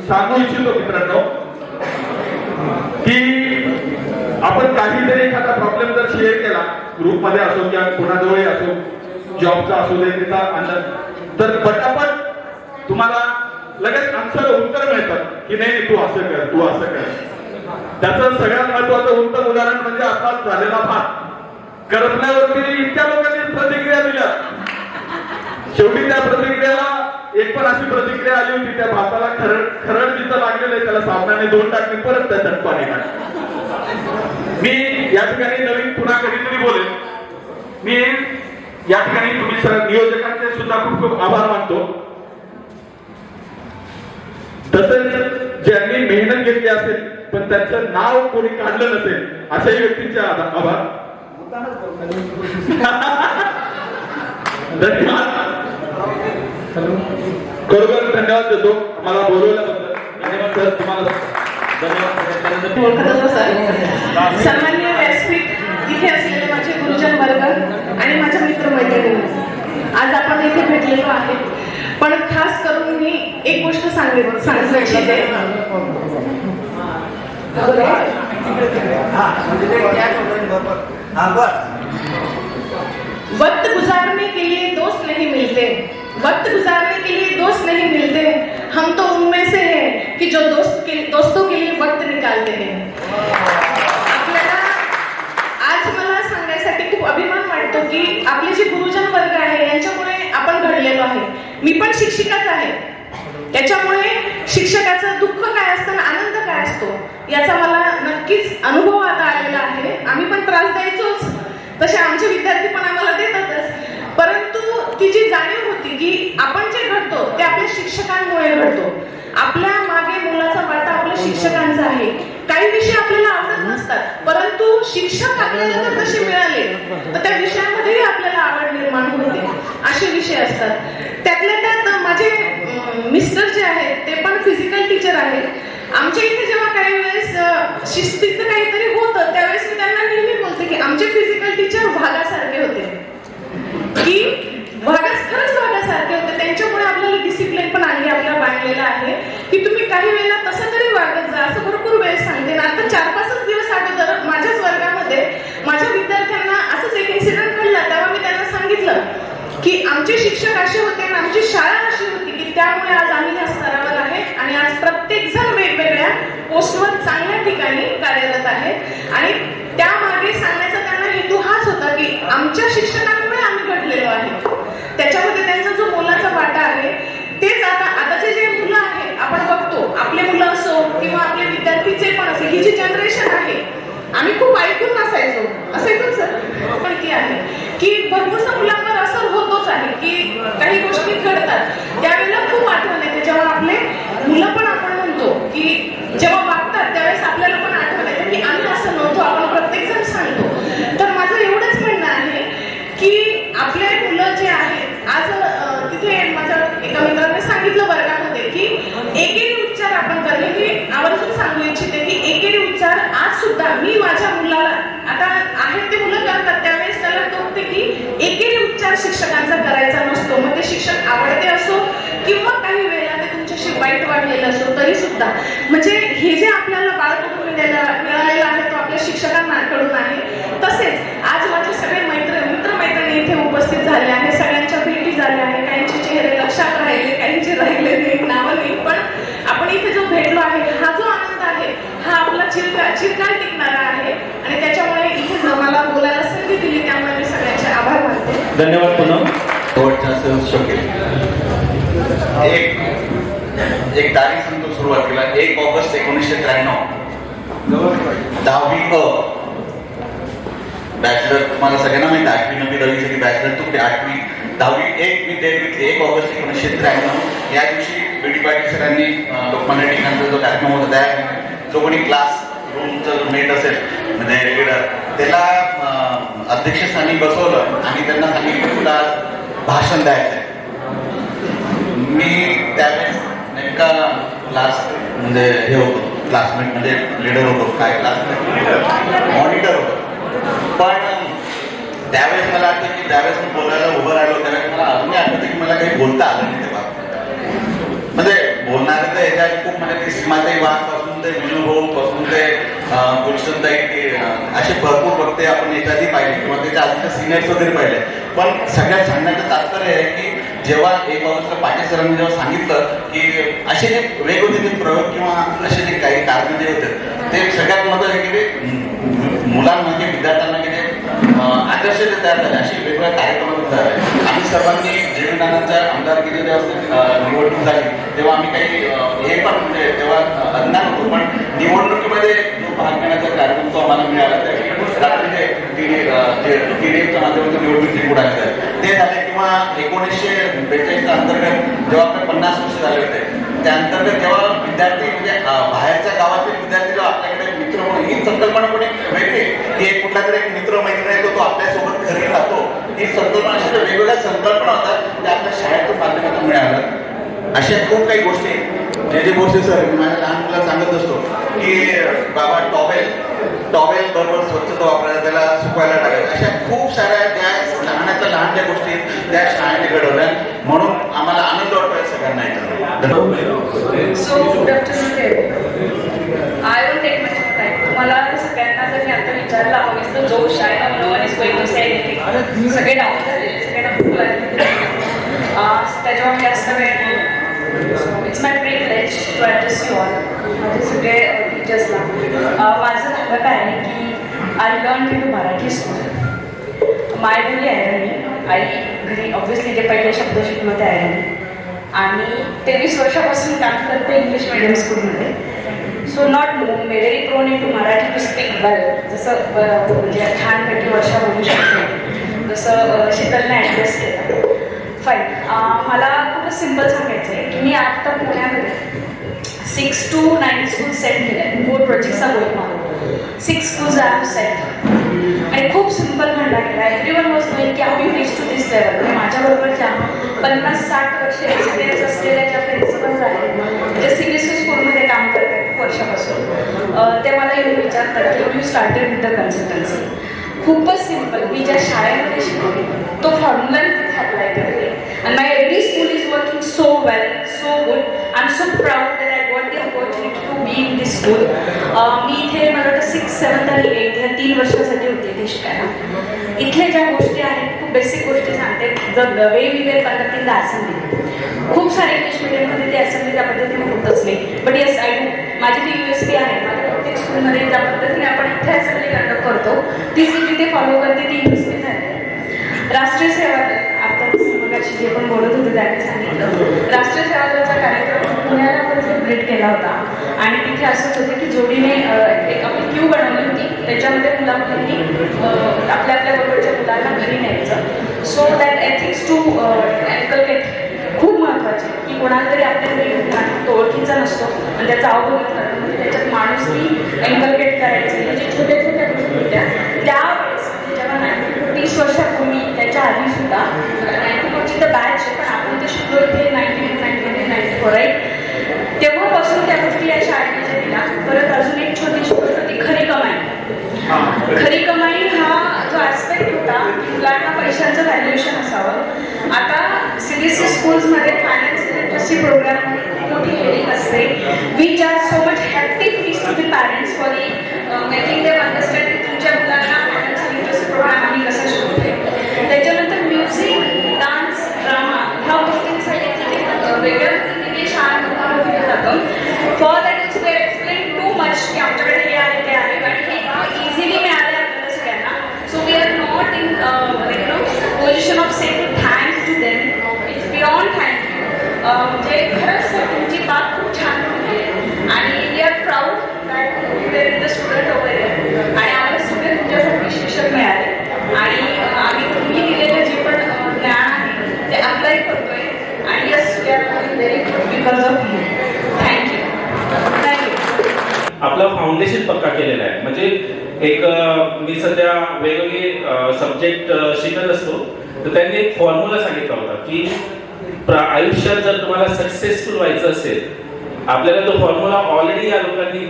सांगू इच्छितो मित्रांनो की आपण काहीतरी एखादा प्रॉब्लेम जर शेअर केला ग्रुपमध्ये असो किंवा कोणाजवळ असो, जॉबचा असू दे तिचा अंदाज, तर पटापट तुम्हाला लगेच उत्तर मिळतं की नाही तू असं कर, तू असं कर. त्याचं सगळ्यात महत्वाचं उत्तम उदाहरण म्हणजे आता झालेला भात करपल्यावरती इतक्या लोकांनी प्रतिक्रिया दिल्या. शेवटी त्या प्रतिक्रियाला एक पण अशी प्रतिक्रिया आली होती, त्या भाताला खरड जिथं लागलेलं आहे त्याला साबणाने 2 टाकले, परत त्याच्यात पाणी टाकले. मी या ठिकाणी नवीन पुन्हा कधीतरी बोलेन. मी या ठिकाणी तुम्ही नियोजकांचे सुद्धा खूप खूप आभार मानतो. तसेच ज्यांनी मेहनत घेतली असेल पण त्यांचं नाव कोणी काढलं नसेल अशाही व्यक्तींचे आभार. धन्यवाद. खरोखर धन्यवाद देतो मला बोलवल्याबद्दल. धन्यवाद सर, तुम्हाला सन्माननीय व्यासपीठ, इथे असलेले माझे गुरुजन वर्ग आणि माझ्या मित्रमैत्रिणी, आज आपण इथे भेटलेलो आहे. पण खास करून मी एक गोष्ट सांगू इच्छिते. वक्त गुजारने के लिए दोस्त नहीं मिलते, वक्त गुजारने के लिए दोस्त नहीं मिलते, हम तो उनमें से हैं कि जो दोस्तों के लिए वक्त निकालते हैं. आपल्याला आज मला सांगण्यासाठी खूप अभिमान वाटतो की आपले जे गुरुजन वर्ग आहे यांच्यामुळे आपण घडलेलो आहे. मी पण शिक्षिकाच आहे, त्याच्यामुळे शिक्षकाचं दुःख काय असतं आणि आनंद काय असतो याचा मला नक्कीच अनुभव आता आलेला आहे. आम्ही पण त्रास द्यायचोच, तसे आमचे विद्यार्थी पण आम्हाला देतातच. परंतु ती जी जाणीव होती की आपण जे घडतो ते आपल्या शिक्षकांमुळे घडतो. आपल्या मागे मुलाचा वाटा आपल्या शिक्षकांचा आहे. काही विषय आपल्याला आवडत नसतात, परंतु शिक्षक आपल्याला जर तसे मिळाले तर त्या विषयामध्येही आपल्याला आवड निर्माण होते. असे विषय असतात. त्यातल्या त्यात माझे मिस्टर जे आहेत ते पण फिजिकल टीचर आहेत. आमच्या इथे जेव्हा काही वेळेस शिस्तीचं काहीतरी होतं त्यावेळेस मी त्यांना नेहमी बोलते की आमचे फिजिकल टीचर वाघासारखे होते, की खरंच वाघासारखे होते. त्यांच्यामुळे आपल्याला डिसिप्लिन पण आली आपल्याला बांधलेलं आहे की तुम्ही काही वेळेला तसं तरी वागत जा, असं भरपूर वेळेस सांगते ना. आता 4-5 दिवस अगोदर माझ्याच वर्गामध्ये माझ्या विद्यार्थ्यांना असंच एक इन्सिडेंट घडला. तेव्हा मी त्यांना सांगितलं की आमचे शिक्षक असे होते आणि आमची शाळा अशी होती की त्यामुळे आज आम्ही या स्तरावर आहे आणि आज प्रत्येक जण वेगवेगळ्या पोस्टवर चांगल्या ठिकाणी कार्यरत आहे. आणि त्यामागे सांगण्याचा त्यांना हेतू हाच होता की आमच्या शिक्षकांमुळे आम्ही घडलेलो आहे. त्याच्यामध्ये त्यांचा जो मोलाचा वाटा आहे तेच आताचे जे मुलं आहेत आपण बघतो, आपले मुलं असो किंवा आपले विद्यार्थीचे पण असेल, ही जी जनरेशन आहे आम्ही खूप ऐकून असायचो सर पण की आहे की भरपूरसा मुलांवर असर होतोच आहे की काही गोष्टी घडतात. त्यावेळेला खूप आठवण येते जेव्हा आपले मुलं पण आपण म्हणतो की जेव्हा वागतात त्यावेळेस आपल्याला पण आठवण येते की आम्ही असं नव्हतो, आपण प्रत्येक जण सांगतो. तर माझं एवढंच म्हणणं आहे की आपले मुलं जे आहेत आज तिथे माझ्या एका मित्राने सांगितलं वर्गामध्ये की एकेरी उच्चार आपण करणे, मी आवर्जून सांगू इच्छिते की एकेरी उच्चार आज सुद्धा मी माझ्या मुलाला, आता आहेत ते मुलं करतात त्यावेळेस त्याला टोकते की एकेरी उच्चार शिक्षकांचा करायचा नसतो. मग ते शिक्षक आवडते असो किंवा काही वेळेला ते तुमच्याशी वाईट वाटलेलं असो तरी सुद्धा, म्हणजे हे जे आपल्याला बाळकडून मिळालेलं आहे तो आपल्या शिक्षकांकडून आहे. तसेच आज माझे सगळे मित्रमैत्रिणी इथे उपस्थित झाले आहे, सगळ्यांच्या भेटी झाल्या आहे. काहींचे चेहरे लक्षात राहिले, काहींचे राहिले नाही, नावं नाही, पण आपण इथे जो भेटलो आहे हा जो आनंद आहे हा आपला चिरकाल टिकणारा आहे. आणि त्याच्यामुळे इथे मला बोलायला संधी दिली त्यामुळे मी सगळ्यांचे आभार मानते. धन्यवाद. पुन्हा एक तारीख सांगतो सुरुवातीला 1 ऑगस्ट 1993 10वी अ बॅचलर तुम्हाला सगळ्यांना माहिती आहे 8वी 9वी 10वी सगळी बॅचलर तुकडे 8वी 10वी 1 विद्यापीठ 1 ऑगस्ट 1993 या दिवशी बी डी पाटील सरांनी लोकमान्य टिळकांचा जो कार्यक्रम होता त्या जो कोणी क्लास रूमचा जो मेट असेल म्हणजे लीडर त्याला अध्यक्षस्थानी बसवलं आणि त्यांना सांगितलं तुला भाषण द्यायचं आहे. मी त्यावेळेस नेमका क्लास म्हणजे हे होतो क्लासमेट म्हणजे लीडर होतो काय क्लासमेट मॉनिटर होतो. पण त्यावेळेस मला आठवतं की त्यावेळेस मी बोलायला उभं राहिलो त्यावेळेस मला अजूनही आठवतं की मला काही बोलता आलं नाही तेव्हा. म्हणजे बोलणारे तर याच्यात खूप म्हणजे ते सीमाताई वाघ पासून ते विनोभाऊ पासून ते गुलशनताई असे भरपूर वक्ते आपण याच्यातही पाहिले किंवा त्याच्या आधीच्या सिनियर्स वगैरे पाहिले. पण सगळ्यात सांगण्याचं तात्पर्य आहे की जेव्हा 1 ऑगस्टला पाटील सरांनी जेव्हा सांगितलं की असे जे वेगवेगळे प्रयोग किंवा असे जे काही कारणे जे होते ते सगळ्यात महत्त्वाचे की ते मुलांना की विद्यार्थ्यांना की ते आदर्श जे तयार झाले असे वेगवेगळ्या कार्यक्रमातून झाले. आम्ही सर्वांनी जेवणाच्या आमदारकीची जेव्हा निवडणूक झाली तेव्हा आम्ही काही हे पण म्हणजे तेव्हा अज्ञान होतो पण निवडणुकीमध्ये जो भाग घेण्याचा कार्यक्रम तो आम्हाला मिळाला रात्री TDFच्या माध्यमातून निवडणुकीत पुढे आले ते झाले किंवा 1942 अंतर्गत जेव्हा आपले 50 वर्ष झाले होते त्या अंतर्गत जेव्हा विद्यार्थी म्हणजे बाहेरच्या गावातील विद्यार्थी जेव्हा आपल्याकडे मित्र म्हणून ही संकल्पना पण एक वेगळी की एक कुठला तरी एक मित्र मैत्रीण येतो तो आपल्यासोबत घरी राहतो ही संकल्पना अशा वेगवेगळ्या संकल्पना होतात त्या आपल्या शाळेतून माध्यमातून मिळाल्या. अशा खूप काही गोष्टी जे गोष्टी सर मी माझ्या लहान मुलाला सांगत असतो की बाबा टॉवेल बरोबर स्वच्छता वापरायला त्याला सुकवायला टाकायचं अशा खूप साऱ्या ज्या लहानाच्या लहान ज्या गोष्टी त्या शाळेने घडवल्या म्हणून आम्हाला आनंद वाटतोय सगळ्यांना याच्यात. So good afternoon I will take much of time. तुम्हाला सगळ्यांना जर मी आता विचारला हवीस तर जोश आहे no one is going to say anything. सगळे डाऊन झालेले सगळ्यांना भूक लागली त्याच्यावर मी जास्त वेळ it's my privilege to address you all माझे सगळे टीचर्सला. माझं झालं काय आहे की I learn in Marathi school. मायबोली आहे मी आई घरी ऑब्व्हियसली जे पहिले शब्द शिकवते आहे मी आणि 23 वर्षापासून काम करते इंग्लिश मिडियम स्कूलमध्ये. So not very prone in to Marathi to speak well जसं म्हणजे छानपैकी वर्षा बोलू शकते जसं शीतलने ॲड्रेस केला फाईन. मला खूप सिम्पल सांगायचं आहे की मी आत्ता पुण्यामध्ये 6 to 9 स्कूल सेट केले आहेत. 4 प्रोजेक्ट्सचा गोल मला 6 स्कूल्स आय हॅव सेट आणि खूप सिम्पल खंडा केला. एव्हरीवन वॉज नोईंग की how you reach to this level. माझ्याबरोबरच्या 50-60 वर्ष एक्सपिरियन्स असलेल्या ज्या प्रिन्सिपल्स आहेत जे CBSE स्कूलमध्ये काम करतात खूप वर्षापासून ते मला येऊन विचारतात की you started with the consultancy. खूपच सिम्पल मी ज्या शाळेमध्ये शिकवली तो फॉर्म्युला तिथे अप्लाय करते and my every school is working so well, so good. I'm so proud that I got the opportunity to be in this school. मी इथे मला वाटतं 6, 7 आणि 8 ह्या 3 वर्षासाठी होते इथे शिकायला. इथल्या ज्या गोष्टी आहेत खूप बेसिक गोष्टी सांगते. The way we were conducting the assembly खूप सारे इंग्लिश मिडियममध्ये ते असेंब्ली त्या पद्धतीने होतच नाही बट येस आय डू. माझी ती USP आहे. माझ्या प्रत्येक स्कूलमध्ये ज्या पद्धतीने आपण इथे असेंब्ली कंडक्ट करतो तीच मी तिथे फॉलो करते ती USP झाली. राष्ट्रीय सेवा दल आता मगाशी जे पण बोलत होते त्यांनी सांगितलं राष्ट्रीय सेवा दलाचा कार्यक्रम पुण्याला आपण सेलिब्रेट केला होता आणि तिथे असंच होतं की जोडीने एक आपली क्यू बनवली होती त्याच्यामध्ये मुलांनी आपल्या बरोबरच्या मुलांना घरी न्यायचं. सो दॅट एथिक्स टू एन्कलकेट खूप महत्त्वाचे की कोणाला तरी आपल्या घरी तो ओळखीचा नसतो आणि त्याचा अवबोध करणं म्हणजे त्याच्यात माणूसनी एन्कलकेट करायचं हे जे छोट्या छोट्या गोष्टी होत्या त्यावेळेस जेव्हा 30 वर्षापूर्वी त्याच्या आधी सुद्धा 94ची तर बॅच पण आपण ते शिकलो इथे 94 राईट तेव्हापासून त्या गोष्टी या शाळेमध्ये दिल्या. परत अजून एक छोटीशी गोष्ट होती खरी कमाई. खरी कमाई हा जो ॲस्पेक्ट होता मुलांना पैशांचं व्हॅल्युएशन असावं. आता CBSE स्कूल्समध्ये फायनान्स लिटरसी प्रोग्राममध्ये खूप मोठी हेडिंग असते we charge so much hefty fees to the parents for the making them understand की तुमच्या मुलांना फायनान्स लिटरसी प्रोग्राम आम्ही कसा शिकवतोय. त्याच्यानंतर म्युझिक डान्स ड्रामा ह्या गोष्टींसाठी वेगळ्या पद्धतीने शाळांमध्ये दिलं जातं. For that it's were explain too much की आमच्याकडे हे आहे ते आहे आणि हे इझिली मिळाले आपल्याला सगळ्यांना. So we are not in position of saying thanks to them. It's beyond thank you. म्हणजे खरंच तुमची बात खूप छान होती आणि फाउंडेशन पक्का केलेला आहे. म्हणजे एक मी सध्या वेगवेगळे सब्जेक्ट शिकत असतो, तर त्यांनी एक फॉर्म्युला सांगितला होता की आयुष्यात जर तुम्हाला सक्सेसफुल व्हायचं असेल, आपल्याला तो फॉर्म्युला ऑलरेडी या लोकांनी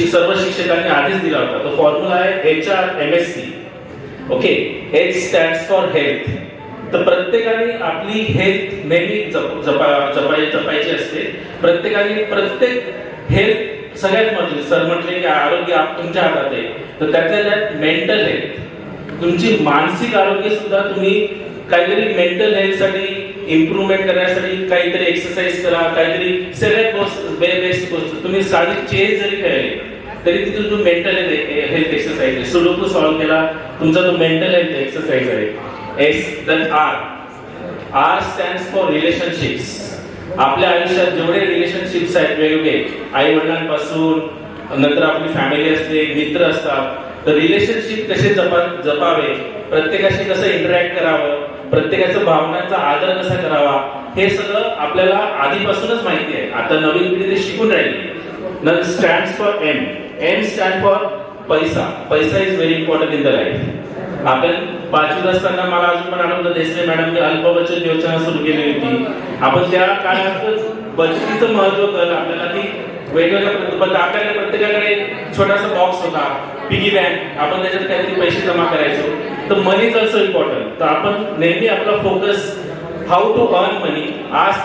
सर्व शिक्षकांनी आधीच दिला होता. तो फॉर्म्युला आहे HRMSC. Okay, H stands for health. तर प्रत्येकाने आपली हेल्थ नेहमी जपायची असते. प्रत्येकाने प्रत्येक हेल्थ सगळ्यात महत्त्वाची. सर म्हटले की आरोग्य तुमच्या हातात आहे, तर त्यातल्या त्यात मेंटल हेल्थ, तुमची मानसिक आरोग्य सुद्धा तुम्ही काहीतरी मेंटल हेल्थसाठी इम्प्रूव्हमेंट करण्यासाठी काहीतरी एक्सरसाइज करा, काहीतरी सगळ्यात बेस्ट गोष्ट तुम्ही साधी चेस जरी खेळली तरी तिथून तो मेंटल हेल्थ एक्सरसाइज आहे. सुडोकू सॉल्व्ह केला, तुमचा तो मेंटल हेल्थ एक्सरसाइज आहे. R stands for relationships. आपल्या आयुष्यात जेवढे रिलेशनशिप्स आहेत वेगवेगळे, आई वडिलांपासून नंतर आपली फॅमिली असते, मित्र असतात, तर रिलेशनशिप कसे जपावे, प्रत्येकाशी कसं इंटरॅक्ट करावं, प्रत्येकाच्या भावनांचा आदर कसा करावा, हे सगळं आपल्याला आधीपासूनच माहिती आहे. आता नवीन पिढी ते शिकून राहिली. नंतर stands for M stand for पैसा. पैसा is very important in the life. आपण 5वीत असताना मला अजून पण आठवतं, देसले मॅडमने अल्प बचत योजना सुरू केली होती. आपण त्या काळातच बचतीचं महत्व कळलं आपल्याला की वेगवेगळ्या आपल्याकडे प्रत्येकाकडे छोटासा बॉक्स होता, पिगी बँक, आपण त्याच्यात काहीतरी पैसे जमा करायचो. तर मनी इज ऑल्सो इम्पॉर्टंट. तर आपण नेहमी आपला फोकस हाऊ टू अर्न मनी. आज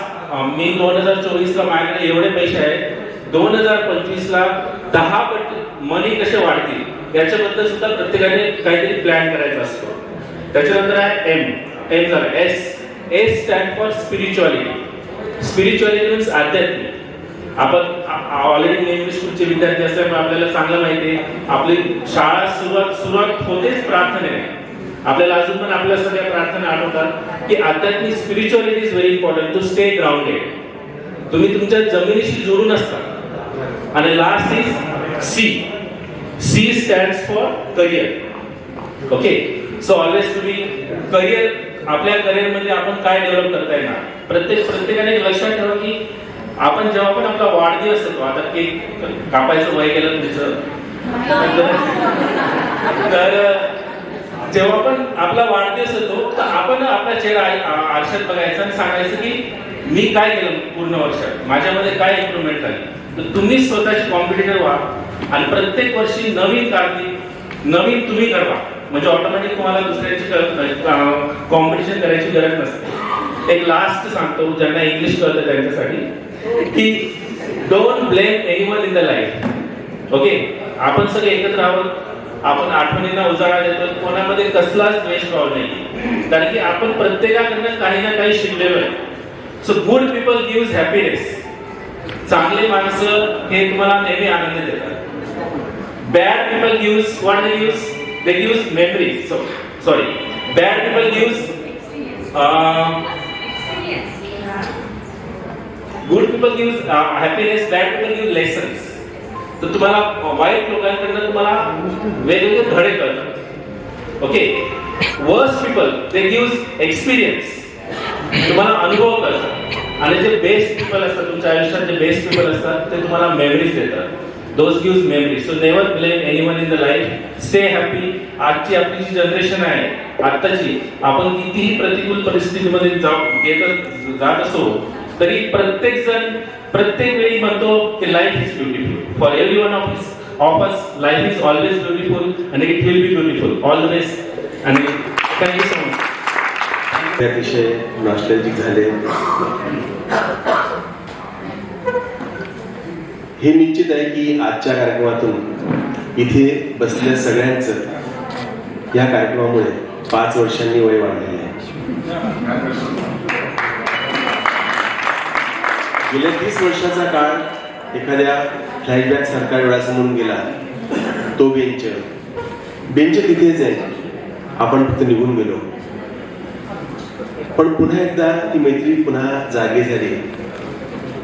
मी 2024ला माझ्याकडे एवढे पैसे आहेत, 2025ला 10 पट मनी कसे वाढतील याच्याबद्दल सुद्धा प्रत्येकाने काहीतरी प्लॅन करायचा असतो. त्याच्यानंतर आहे M झाला S stand for spirituality. Spirituality means आध्यात्मिक. आपण ऑलरेडी इंग्लिश स्कूलचे विद्यार्थी असल्यामुळे आपल्याला चांगलं माहिती आहे, आपली शाळा सुरुवात होतेच प्रार्थनेने. आपल्याला अजून पण आपल्या सगळ्या प्रार्थना आठवतात की आध्यात्मिक spirituality is very important to stay grounded. तुम्ही तुमच्या जमिनीशी जोडून असता. आणि last is C stands for career. Okay, so always तुम्ही करिअर, आपल्या करिअरमध्ये आपण काय डेव्हलप करता येणार, प्रत्येकाने लक्षात ठेवा की आपण जेव्हा पण आपला वाढदिवस असतो, आता केक कापायचं वय गेलं तुमचं, तर जेव्हा पण आपला वाढदिवस होतो तर आपण आपला चेहरा आरशात बघायचा आणि सांगायचं की मी काय केलं पूर्ण वर्षात, माझ्यामध्ये काय इम्प्रूव्हमेंट झाली. तर तुम्ही स्वतःचे कॉम्पिटिटर व्हा आणि प्रत्येक वर्षी नवीन नवीन तुम्ही करवा. म्हणजे ऑटोमॅटिक तुम्हाला दुसऱ्याची कॉम्पिटिशन करायची गरज नसते. एक लास्ट सांगतो ज्यांना इंग्लिश कळतं त्यांच्यासाठी की don't blame anyone in the life. Okay, आपण सगळे एकत्र आहोत, आपण आठवणींना उजाळा देतो, कोणामध्ये कसलाच द्वेष भाव नाही, कारण की आपण प्रत्येकाकडनं काही ना काही शिकलेलो आहे. So good people gives happiness. चांगले माणसं हे तुम्हाला नेहमी आनंद देतात. Bad people gives what they gives, they gives memories. Sorry, bad people gives good people gives happiness, bad people gives lessons. तर तुम्हाला वाईट लोकांकडनं तुम्हाला वेगवेगळे धडे कळतात. Okay, worst people they gives experience, तुम्हाला अनुभव कळतात. आणि जे बेस्ट पीपल असतात तुमच्या आयुष्यात, जे बेस्ट पीपल असतात ते तुम्हाला मेमरीज देतात. Those gives memories. So never blame anyone in the life. Stay happy. आजची आपली जी जनरेशन आहे आत्ताची, आपण कितीही प्रतिकूल परिस्थितीमध्ये जात असो तरी प्रत्येक जण प्रत्येक वेळी म्हणतो की life is beautiful. For every one of us life is always beautiful and it will be beautiful. All the best आणि थँक्यू सो मच. अतिशय नॉस्टॅल्जिक झाले. हे निश्चित आहे की आजच्या कार्यक्रमातून इथे बसलेल्या सगळ्यांचं या कार्यक्रमामुळे 5 वर्षांनी वय वाढलेलं आहे. गेल्या 30 वर्षाचा काळ एखाद्या फ्लॅशबॅक सारखा डोळ्यासमोरून गेला. तो बेंच तिथेच आहे, आपण फक्त निघून गेलो. पण पुन्हा एकदा ती मैत्री पुन्हा जागी झाली.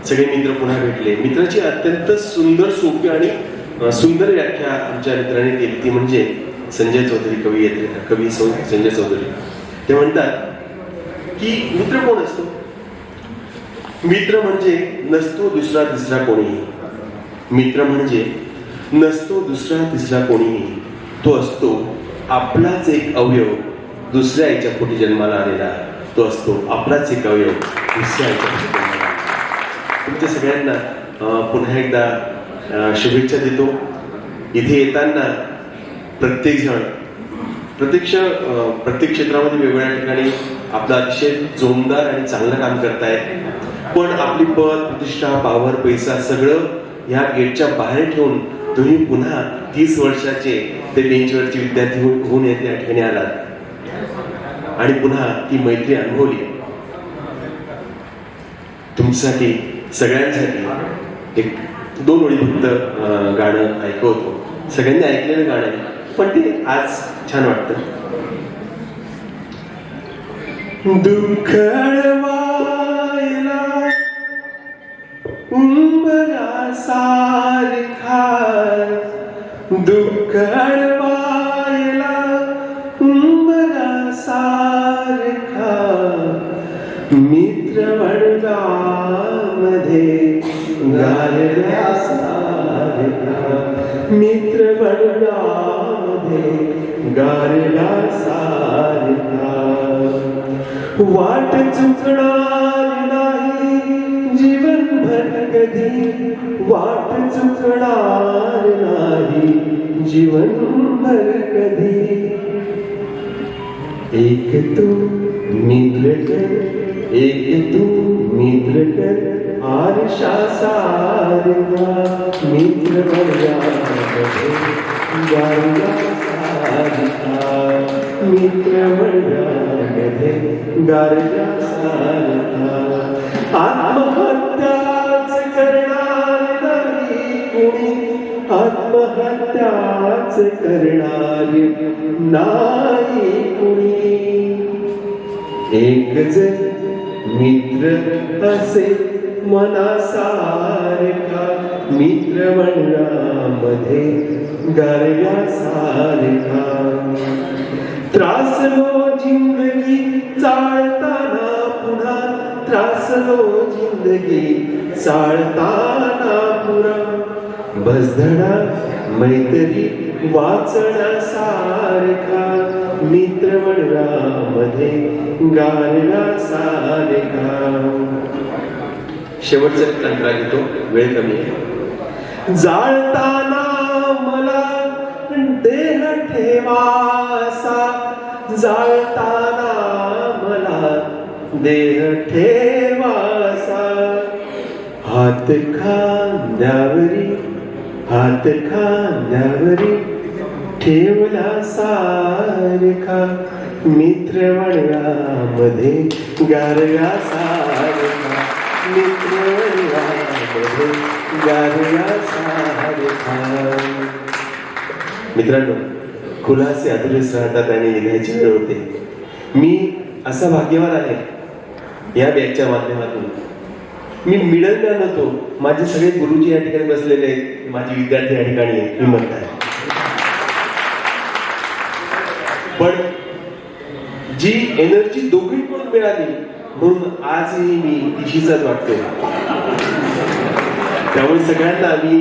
सगळे मित्र पुन्हा भेटले. मित्राची अत्यंत सुंदर, सोपी आणि सुंदर व्याख्या आमच्या मित्रांनी केली, ती म्हणजे संजय चौधरी, कवी संजय चौधरी. ते म्हणतात की मित्र कोण असतो? मित्र म्हणजे नसतो दुसरा तिसरा कोणीही. मित्र म्हणजे नसतो दुसरा तिसरा कोणीही, तो असतो आपलाच एक अवयव दुसऱ्या आईच्या पोटी जन्माला आलेला, तो असतो आपलाच एक अवयव दुसऱ्या आईच्या पोटी जन्माला आलेला. तुमच्या सगळ्यांना पुन्हा एकदा शुभेच्छा देतो. इथे येताना प्रत्येक क्षेत्रामध्ये वेगवेगळ्या ठिकाणी आपलं अतिशय जोमदार आणि चांगलं काम करतायत, पण आपली पद प्रतिष्ठा पावर पैसा सगळं ह्या गेटच्या बाहेर ठेवून तुम्ही पुन्हा 30 वर्षाचे ते बेंचवरचे विद्यार्थी होऊन येते या ठिकाणी आलात आणि पुन्हा ती मैत्री अनुभवली. तुमच्यासाठी सगळ्यांसाठी एक 2 ओळी फक्त गाणं ऐकवतो. सगळ्यांनी ऐकलेलं गाणं आहे, पण ते आज छान वाटतं. दुःख अडवायला उंबरा सारखा, दुःख अडवायला उंबरा सारखा, मित्र वडगामध्ये गारव्या सारखा, मित्र वडगामध्ये गारव्या सारखा, वाट चुकणार नाही जीवनभर कधी, वाट चुकणार नाही जीवनभर कधी, एक तू मित्र कर, एक तू मित्र कर, आरशा सारखा, मित्र वर्गामध्ये गारव्या सारखा, मित्र वर्गामध्ये गारव्या सारखा, आत्महत्याच करणार नाही कोणी, आत्महत्याच करणार नाही कोणी, एक जर मित्र असे मनासारखा, मित्र वर्गामध्ये गारव्या सारखा, त्रासलो जिंदगी चालताना पुन्हा, त्रासलो जिंदगी चालताना पुन्हा, बसधडा मैत्री वाचण्यासारखा, मित्र वर्गामध्ये गारव्या सारखा. शेवटचा अंतरा घेतो, वेळ कमी आहे. जाळताना मला देह ठेवासा, जाळताना मला देह ठेवासा, हात खांद्यावरी, हात खांद्यावरी ठेवला सारखा, मित्र वर्गामध्ये गारव्या सारखा, मित्र वर्गामध्ये गारव्या सारखा. मित्रांनो, खुलासे अधुरेच राहतात आणि निघायची वेळ होते. मी असा भाग्यवान आहे या बॅचच्या माध्यमातून. मी मिडल मॅन होतो. माझे सगळे गुरुजी या ठिकाणी बसलेले आहेत, माझे विद्यार्थी या ठिकाणी आहेत, मी म्हणताय. पण जी एनर्जी दोघींकडून मिळाली म्हणून आजही मी तिशीचाच वाटतो. त्यामुळे सगळ्यांना मी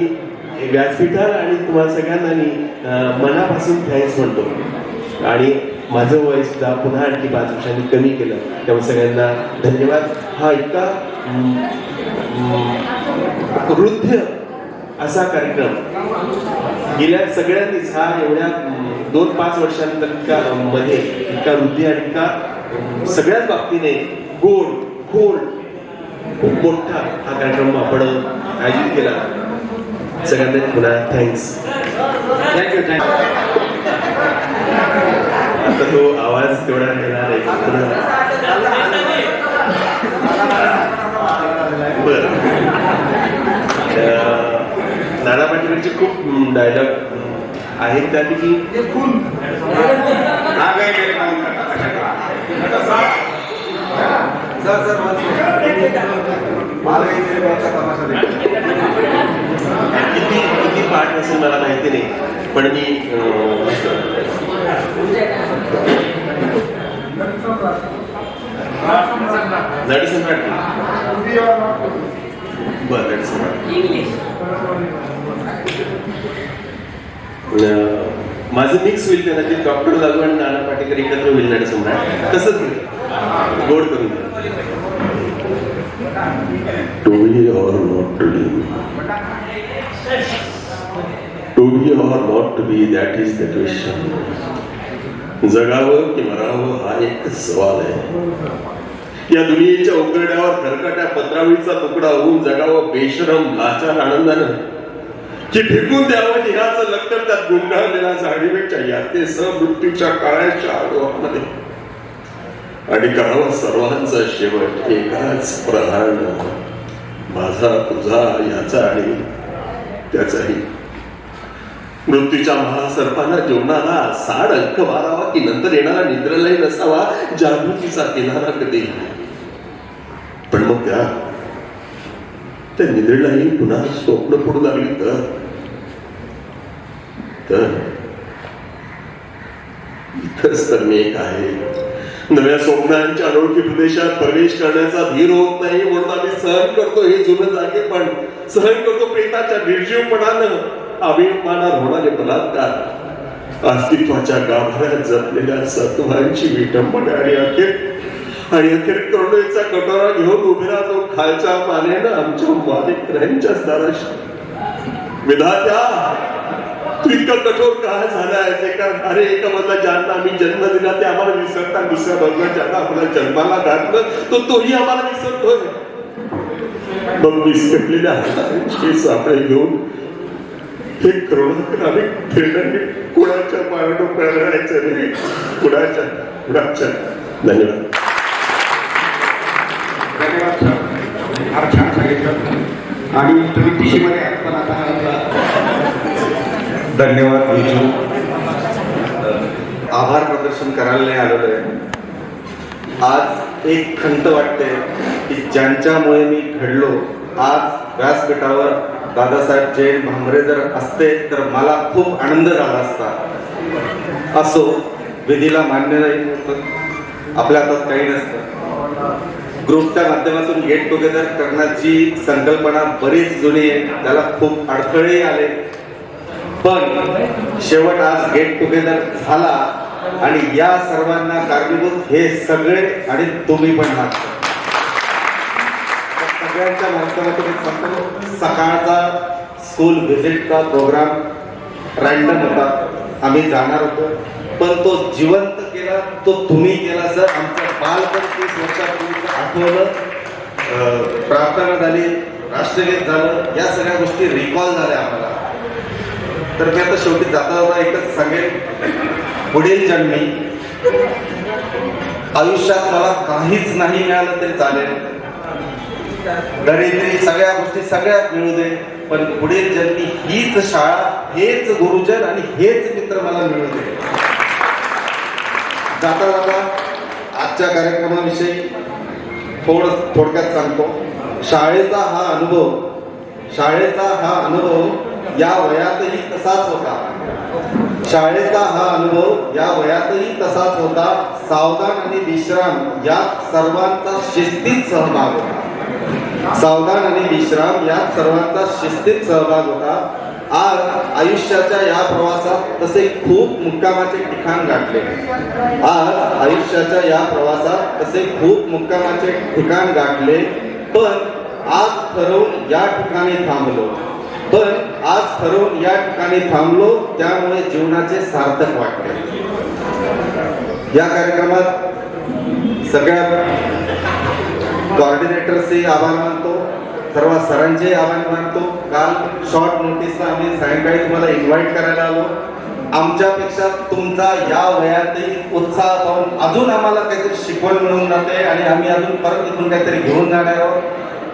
व्यासपीठावर आणि तुम्हाला सगळ्यांना मी मनापासून थँक्स म्हणतो. आणि माझं वय सुद्धा पुन्हा आणखी 5 वर्षांनी कमी केलं, त्यामुळे सगळ्यांना धन्यवाद. हा इतका वृद्ध असा कार्यक्रम गेल्या सगळ्यांनीच हा एवढ्या 2-5 वर्षांनंतर मध्ये इतका वृद्धी आणि इतका सगळ्याच बाबतीने गोड खोल खूप मोठा हा कार्यक्रम आपण आयोजित केला. सगळ्यांना पुन्हा थँक्स. थँक्यू. आता तो आवाज तेवढा येणार आहे बर. नाना पाटेकरचे खूप डायलॉग आहेत त्यापैकी किती पाठ असेल मला माहिती नाही, पण मी नटसम्राट बरं नटसम्राट माझं मिक्स होईल त्यांना ते डॉक्टर लागू आणि नाना पाटेकर एकत्र होईल नाट्य सम्राट तसंच होईल गोड करून to be or not to be to be or not to be that is the question जगावं की मरावं हा एक सवाल आहे या दुनियेच्या उघड्यावर खरकट्या पत्रावळीचा तुकडा होऊन जगावं बेशरम लाचार आनंदानं की फेकून द्यावं निराचं लक्टर त्यात गुंडाळलेला झाडीपेक्षा याते मृत्यूच्या काळाच्या आडोहामध्ये आणि करावं सर्वांचा शेवट एकाच प्रहारनं माझा तुझा याचा आणि त्याचाही मृत्यूच्या महासर्पाला जेवणाला 60 अंक मारावा की नंतर येणारा निद्रलय नसावा जागृतीचा किनारा कधी पण मग त्या निद्रेलाही पुन्हा स्वप्न पडू लागली तर इथंच तर मी एक आहे नव्या स्वप्नांच्या अनोळखी प्रदेशात प्रवेश करण्याचा धीर होत नाही म्हणून आम्ही सहन करतो हे जुनं जागेपण सहन करतो प्रेताच्या निर्जीवपणानं अभिमानात होणारे बलात्कार अस्तित्वाच्या गाभाऱ्यात जपलेल्या सत्वांची विटंबना आणि अखेर करुणेचा कटोरा घेऊन उभे राहतो खालच्या पाण्यानं आमच्या मालिकरांच्याच दाराशी विधात्या तू इतका कठोर का झालाय कारण अरे एका मधला ज्यांना आम्ही जन्म दिला ते आम्हाला विसरता दुसऱ्या बाजूला ज्यांना आपल्याला जन्माला घातलं तोही आम्हाला विसरतोय मग विस्कटलेल्या हातांचे सापळे घेऊन हे करुणाकर आम्ही फिरणारे कुणाच्या पारडोक्याला राहायचं नाही कुणाच्या धन्यवाद धन्यवाद सर फार छान सांगितलं आणि तुम्ही टीशीमध्ये आहात पण आता धन्यवाद विजू आभार प्रदर्शन करायला नाही आलेलो आहे आज एक खंत वाटते की ज्यांच्यामुळे मी घडलो आज व्यासपीठावर दादासाहेब जैन भांबरे जर असते तर मला खूप आनंद झाला असता असो विधीला मान्य नाही आपल्या हातात काही नसतं ग्रुपच्या माध्यमातून गेट टुगेदर करण्याची संकल्पना बरीच जुनी आहे त्याला खूप अडथळे आले पण शेवट आज गेट टुगेदर झाला आणि या सर्वांना कारणीभूत हे सगळे आणि तुम्ही पण आहात सगळ्यांच्या माध्यमातून एक सांगतो सकाळचा स्कूल व्हिजिटचा प्रोग्राम रँडम होता आम्ही जाणार होतो पण तो जिवंत केला तो तुम्ही केला सर आमचं बालपण 30 वर्षापूर्वीचं आठवलं प्रार्थना झाली राष्ट्रगीत झालं या सगळ्या गोष्टी रिकॉल झाल्या आम्हाला तर मी आता शेवटी जाता जाता एकच सांगेन पुढील जन्मी आयुष्यात मला काहीच नाही मिळालं तरी चालेल दरिद्री सगळ्या गोष्टी सगळ्यात मिळू दे पण पुढील जन्मी हीच शाळा हेच गुरुजन आणि हेच मित्र मला मिळू दे जाता जाता आजच्या कार्यक्रमाविषयी थोडक्यात सांगतो शाळेचा हा अनुभव या वयातही तसाच होता शाळेचा हा अनुभव या वयातही तसाच होता सावधान आणि विश्राम यात सर्वांचा शिस्तीत सहभाग होता सावधान आणि विश्राम यात सर्वांचा शिस्तीत सहभाग होता आज आयुष्याच्या या प्रवासात तसे खूप मुक्कामाचे ठिकाण गाठले ठिकाण गाठले पण आज ठरवून या ठिकाणी थांबलो त्यामुळे जीवनाचे सार्थक वाटले या कार्यक्रमात सगळ्या कोऑर्डिनेटर्सचे आभार मानतो सर्व सरांचे आभार मानतो काल शॉर्ट नोटीसला आम्ही सायंकाळी तुम्हाला इन्व्हाइट करायला आलो आमच्यापेक्षा तुमचा या वयातही उत्साह पाहून अजून आम्हाला काहीतरी शिकवण मिळून जाते आणि आम्ही अजून परत इथून काहीतरी घेऊन जाणार आहोत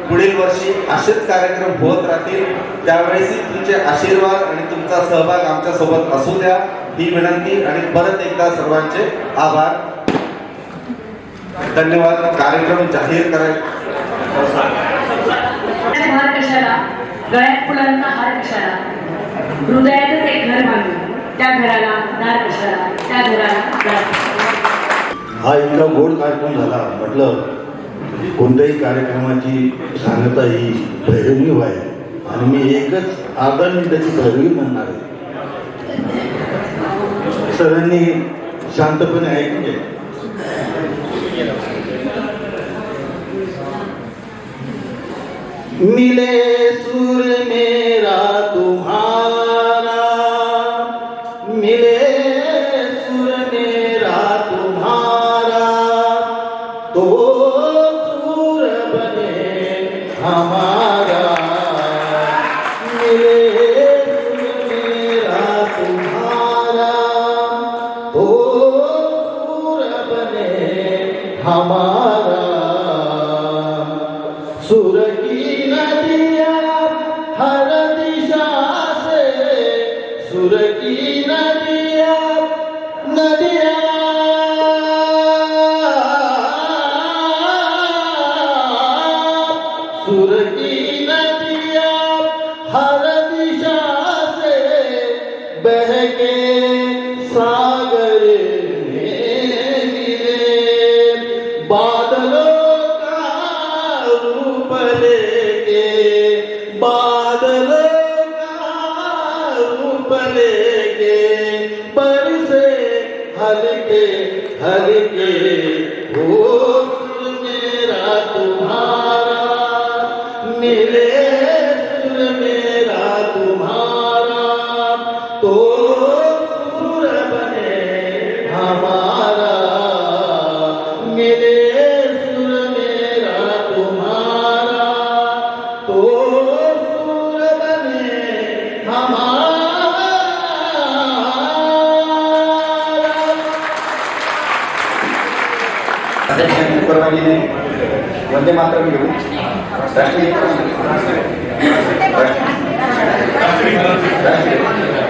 पुढील वर्षी असेच कार्यक्रम होत राहतील त्यावेळेसही तुमचे आशीर्वाद आणि तुमचा सहभाग आमच्या सोबत असू द्या ही विनंती आणि परत एकदा सर्वांचे आभार धन्यवाद कार्यक्रम जाहीर करायचा हार कशाला गळ्यात फुलांचा हार कशाला हृदयातच एक घर बांधून त्या घराला दार कशाला त्या घराला हा इतका गोड कार्यक्रम झाला म्हटलं कोणत्याही कार्यक्रमाची सांगता ही भैरवणी आहे आणि मी एकच अर्धा मिनिटाची भरवी म्हणणार आहे. सरांनी शांतपणे ऐकून घ्या. मिले सुर मेरा तुम्हारा, मिले सुर मेरा तुम्हारा, तो सुर बने हमारा. मिले सुर मेरा तुम्हारा, तो सुर बने हमारा. सुर की नदिया हर दिशा से, सुर की नदिया नदिया सुर की नदिया हर दिशा से बह के सागर में मिले. बादलों का रूप लेके, बादलों का रूप लेके बरसे हल्के हल्के. ओ सुर मेरा तुम्हारा, मिले सुर मेरा तुम्हारा, तो सुर बने हमारा. मिले सुर मेरा तुम्हारा, तो सुर बने हमारा. अध्यक्षांची परवानगीने वंदे मातरम घेऊ.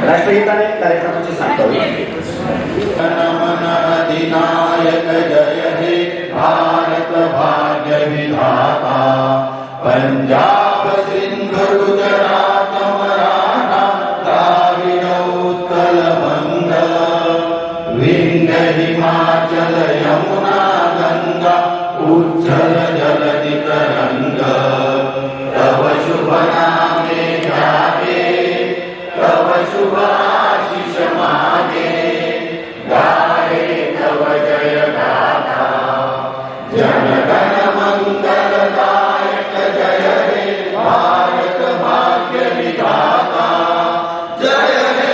राष्ट्रगीताने कार्यक्रमाची सांगतो. मन अधिनायक जय हे भारत भाग्य विधाता. पंजाब सिंध गुजरात मराठा द्राविड उत्कल बंग. विंध्य हिमाचल यमुना गंगा उज्जल जलधि तरंग. तव शुभ नामे जागे, तव शुभ आशीष मागे. गाये तव जय गाथा, जन गण मंगलदायक जय हे भारत भाग्य विधाता. जय हे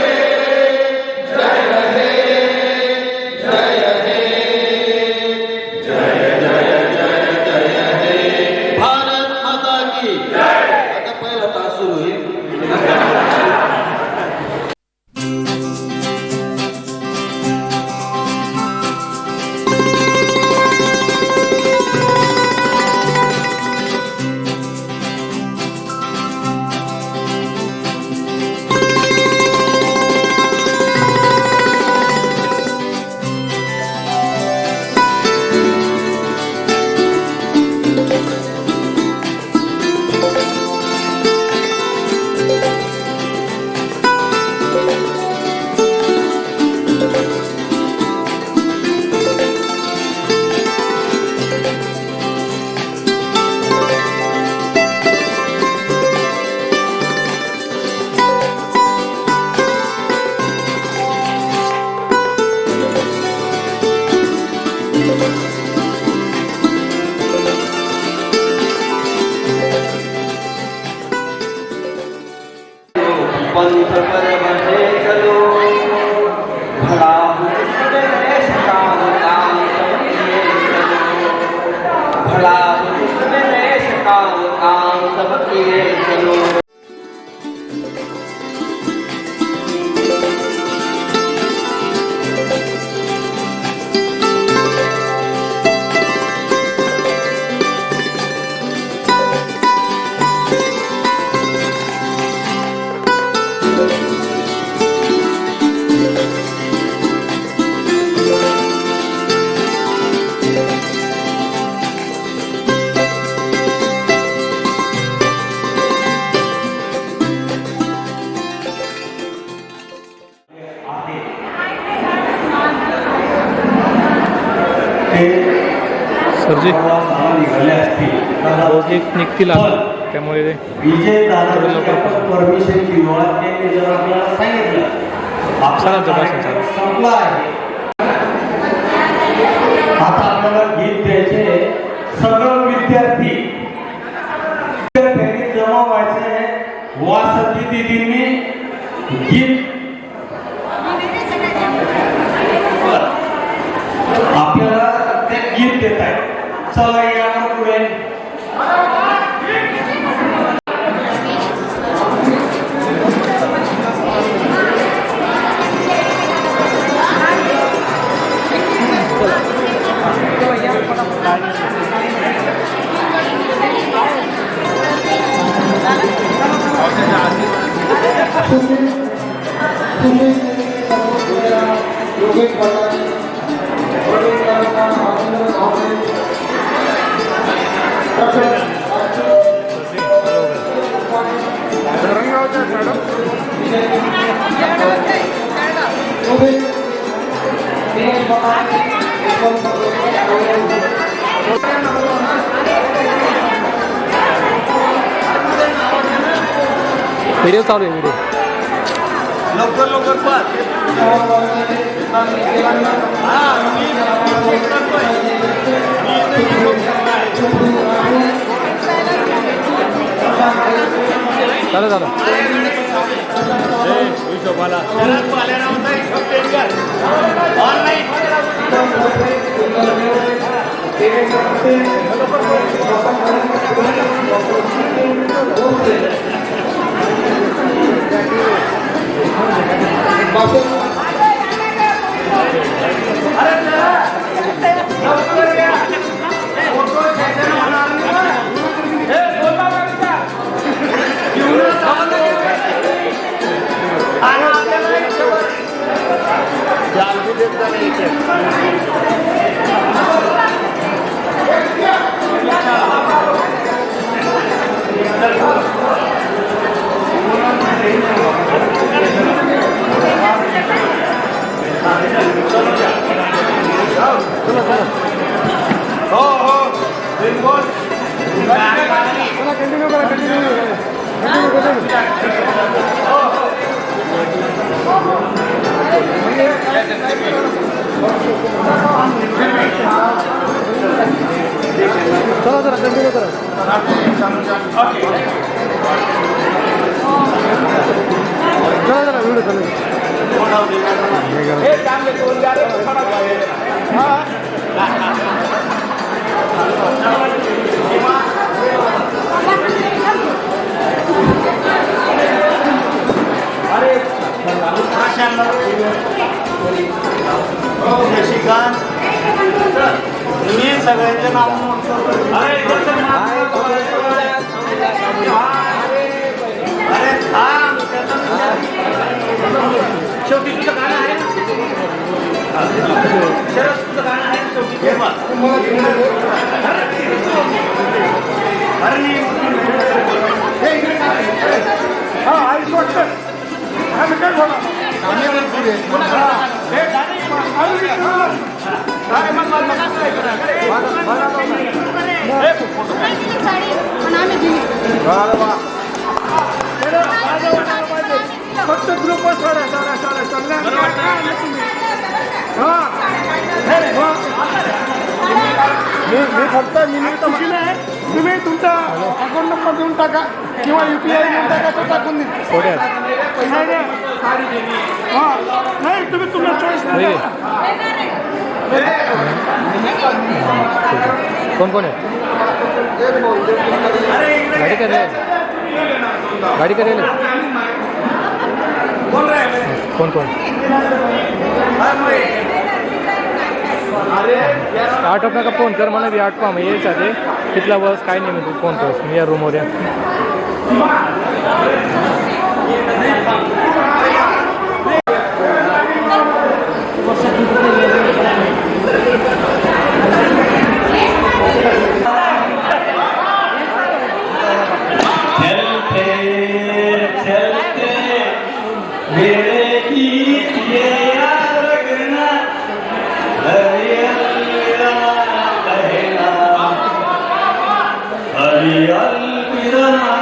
जय हे जय हे जय जय जय जय हे. भारत माता की जय. आता पहिला तास सुरू होईल. पंथ पर बढ़े चलो, भला हो जिसमें सकाम काम सब किए चलो. भला हो जिसमें सकाम काम सब किए चलो. सरजी निघतील त्यामुळे विजय परमिशनची विभाग त्यांनी जर आपल्याला सांगितलं आपला कार्यक्रम संपला आहे, आता आपल्याला गीत द्यायचे. सगळं विद्यार्थी जमा व्हायचे. वासंती दिदींनी गीत आपल्याला ते गीत देत आहे. चला या पुढे. व्हिडिओ चालू आहे. व्हिडिओ लवकर लवकर चालू झालं. चला जरा कंटिन्यू करा. चला जरा व्हिडिओ चालू. शशिकांत मी सगळ्यांचे नाव शेवटी तुझं गाणं आहे. शरद तुझं गाणं आहे शेवटी. फक्त ग्रुप मी फक्त तुम्ही तुमचा अकाउंट नंबर देऊन टाका किंवा UPI देऊन टाका, तो टाकून देईल. नाही तुम्ही तुमचा चॉईस नाही. कोण कोण आहे? गाडी करेल. गाडी करेल. कोण कोण? आठवत नका फोन कर मला बी आठवा मग यायचं ते तिथला बस काय नाही म्हणजे फोन कर मी या रूमवर या. हरियल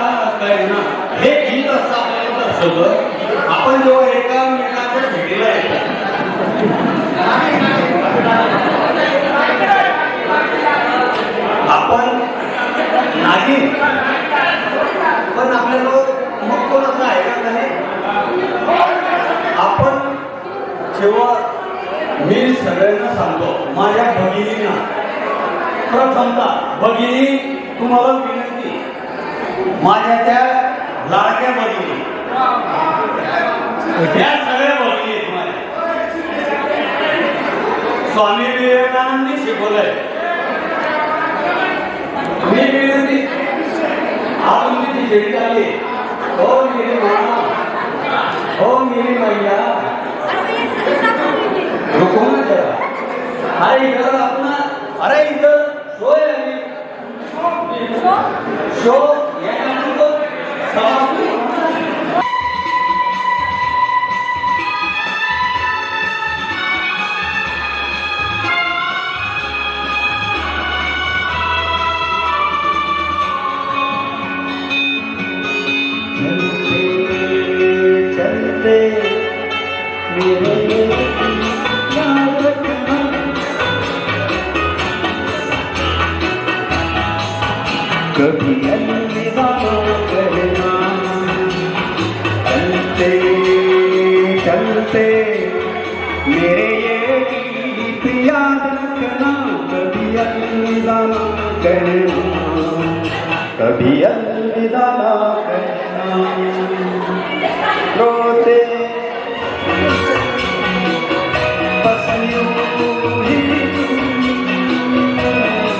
होतं आपण जेव्हा एकामेकांच्या भेटीला येतो आपण नागिन पण आपल्याला मग कोणाचं आहे का नाही आपण जेव्हा मी सगळ्यांना सांगतो माझ्या भगिनींना प्रथमतः भगिनी तुम्हाला विनंती माझ्या त्या लाडक्या भगिनी त्या सगळ्या भगिनी आहेत माझ्या स्वामी विवेकानंदनी शिकवलंय मी विनंती आज तुमची शेती आली हो मेरी माँ हो मेरी मैया रुको ना जरा अरे इधर अपना अरे इधर शो है अभी शो ये काम तो समाप्त चलते मेरे याद रखना कभी अलविदा कहना चलते चलते मेरे ये गीत याद रखना कभी अलविदा कहना कभी अलविदा कहना रोते बस यूं ही रोते रहना।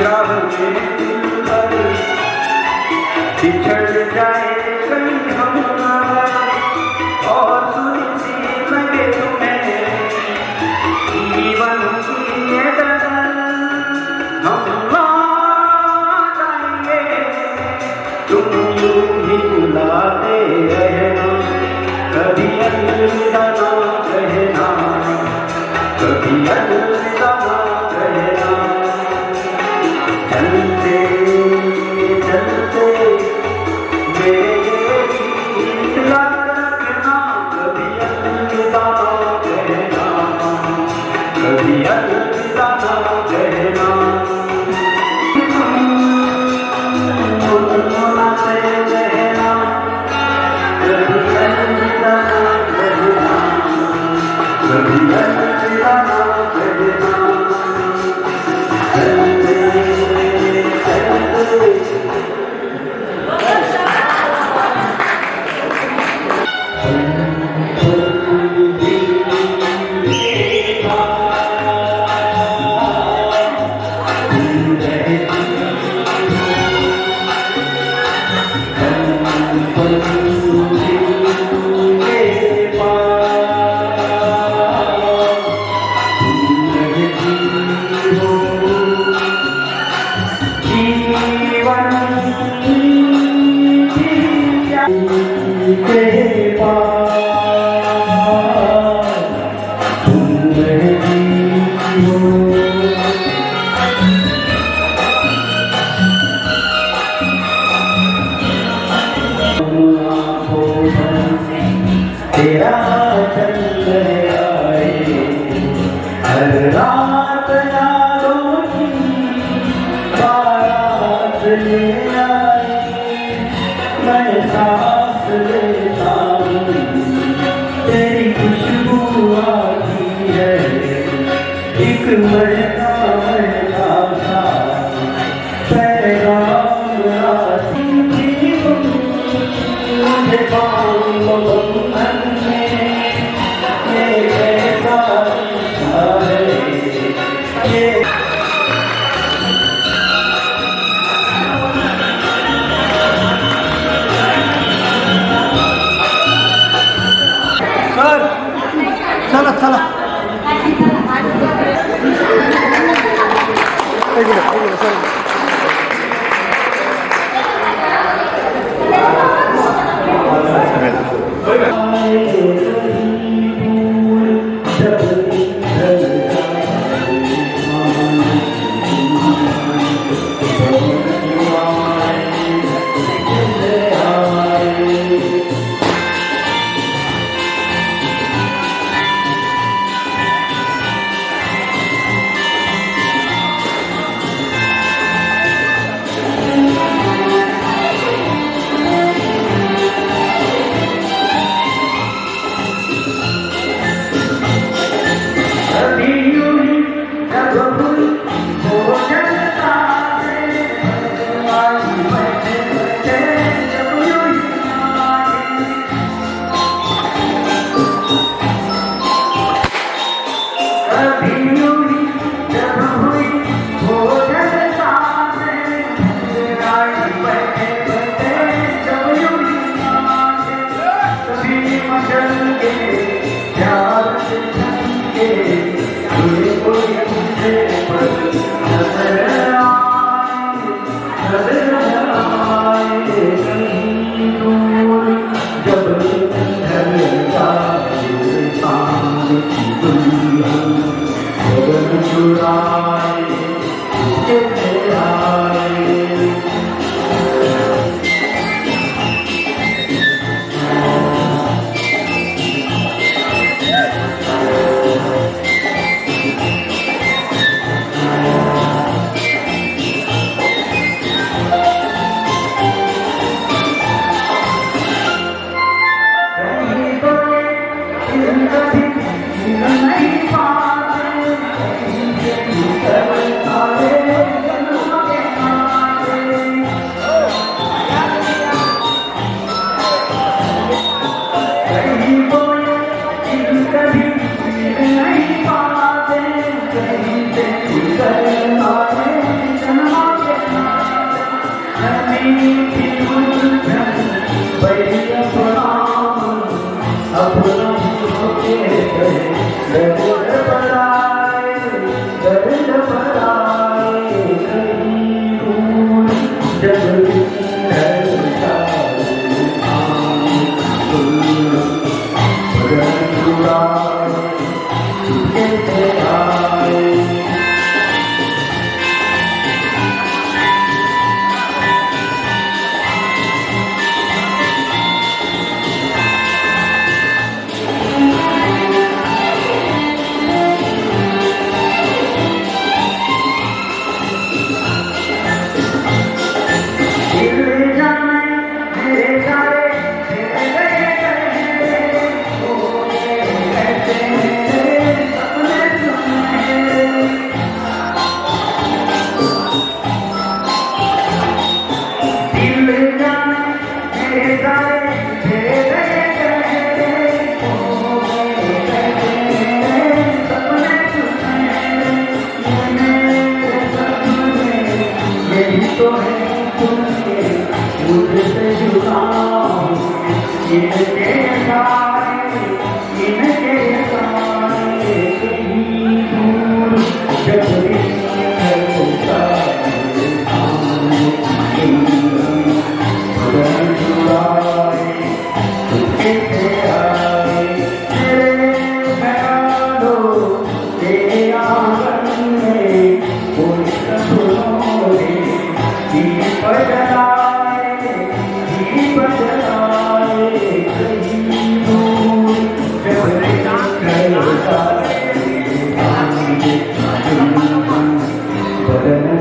जीवन की बिछड़ जाए कहीं हम और सुनसी लगे तुम्हें जीवन की ये दर्द हम लौट आएंगे तुम यूं ही बुलाते रहना कभी अलविदा ना कहना कभी अलविदा ना कहना चलते चलते मेरे गीत याद रखना कभी अलविदा ना कहना कभी अलविदा ना कहना मुस्कुराते रहना कभी अलविदा ना कहना कभी अलविदा ना कहना तेरा चंद्र आए हर रात यादों की बारात ले आए मैं सांस लेता हूँ तेरी खुशबू आती है एक महका महका सा पैगाम आती मुझे बांधो बंधन में ये कैसा रिश्ता है ये सर चला चला एक मिनिट सर आए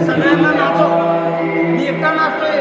सगळ्यांना नाचो, मी एकटा नाचतोय.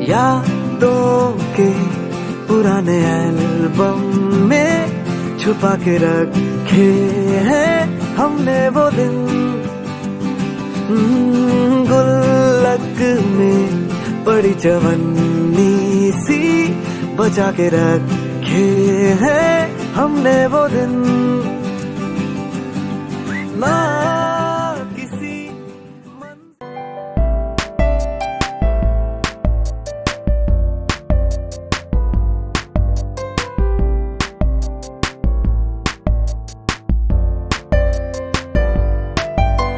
यादों के पुराने एल्बम में छुपा के रखे हैं हमने वो दिन, गुल्लक में पड़ी चवन्नी सी बचा के रखे हैं हमने वो दिन ना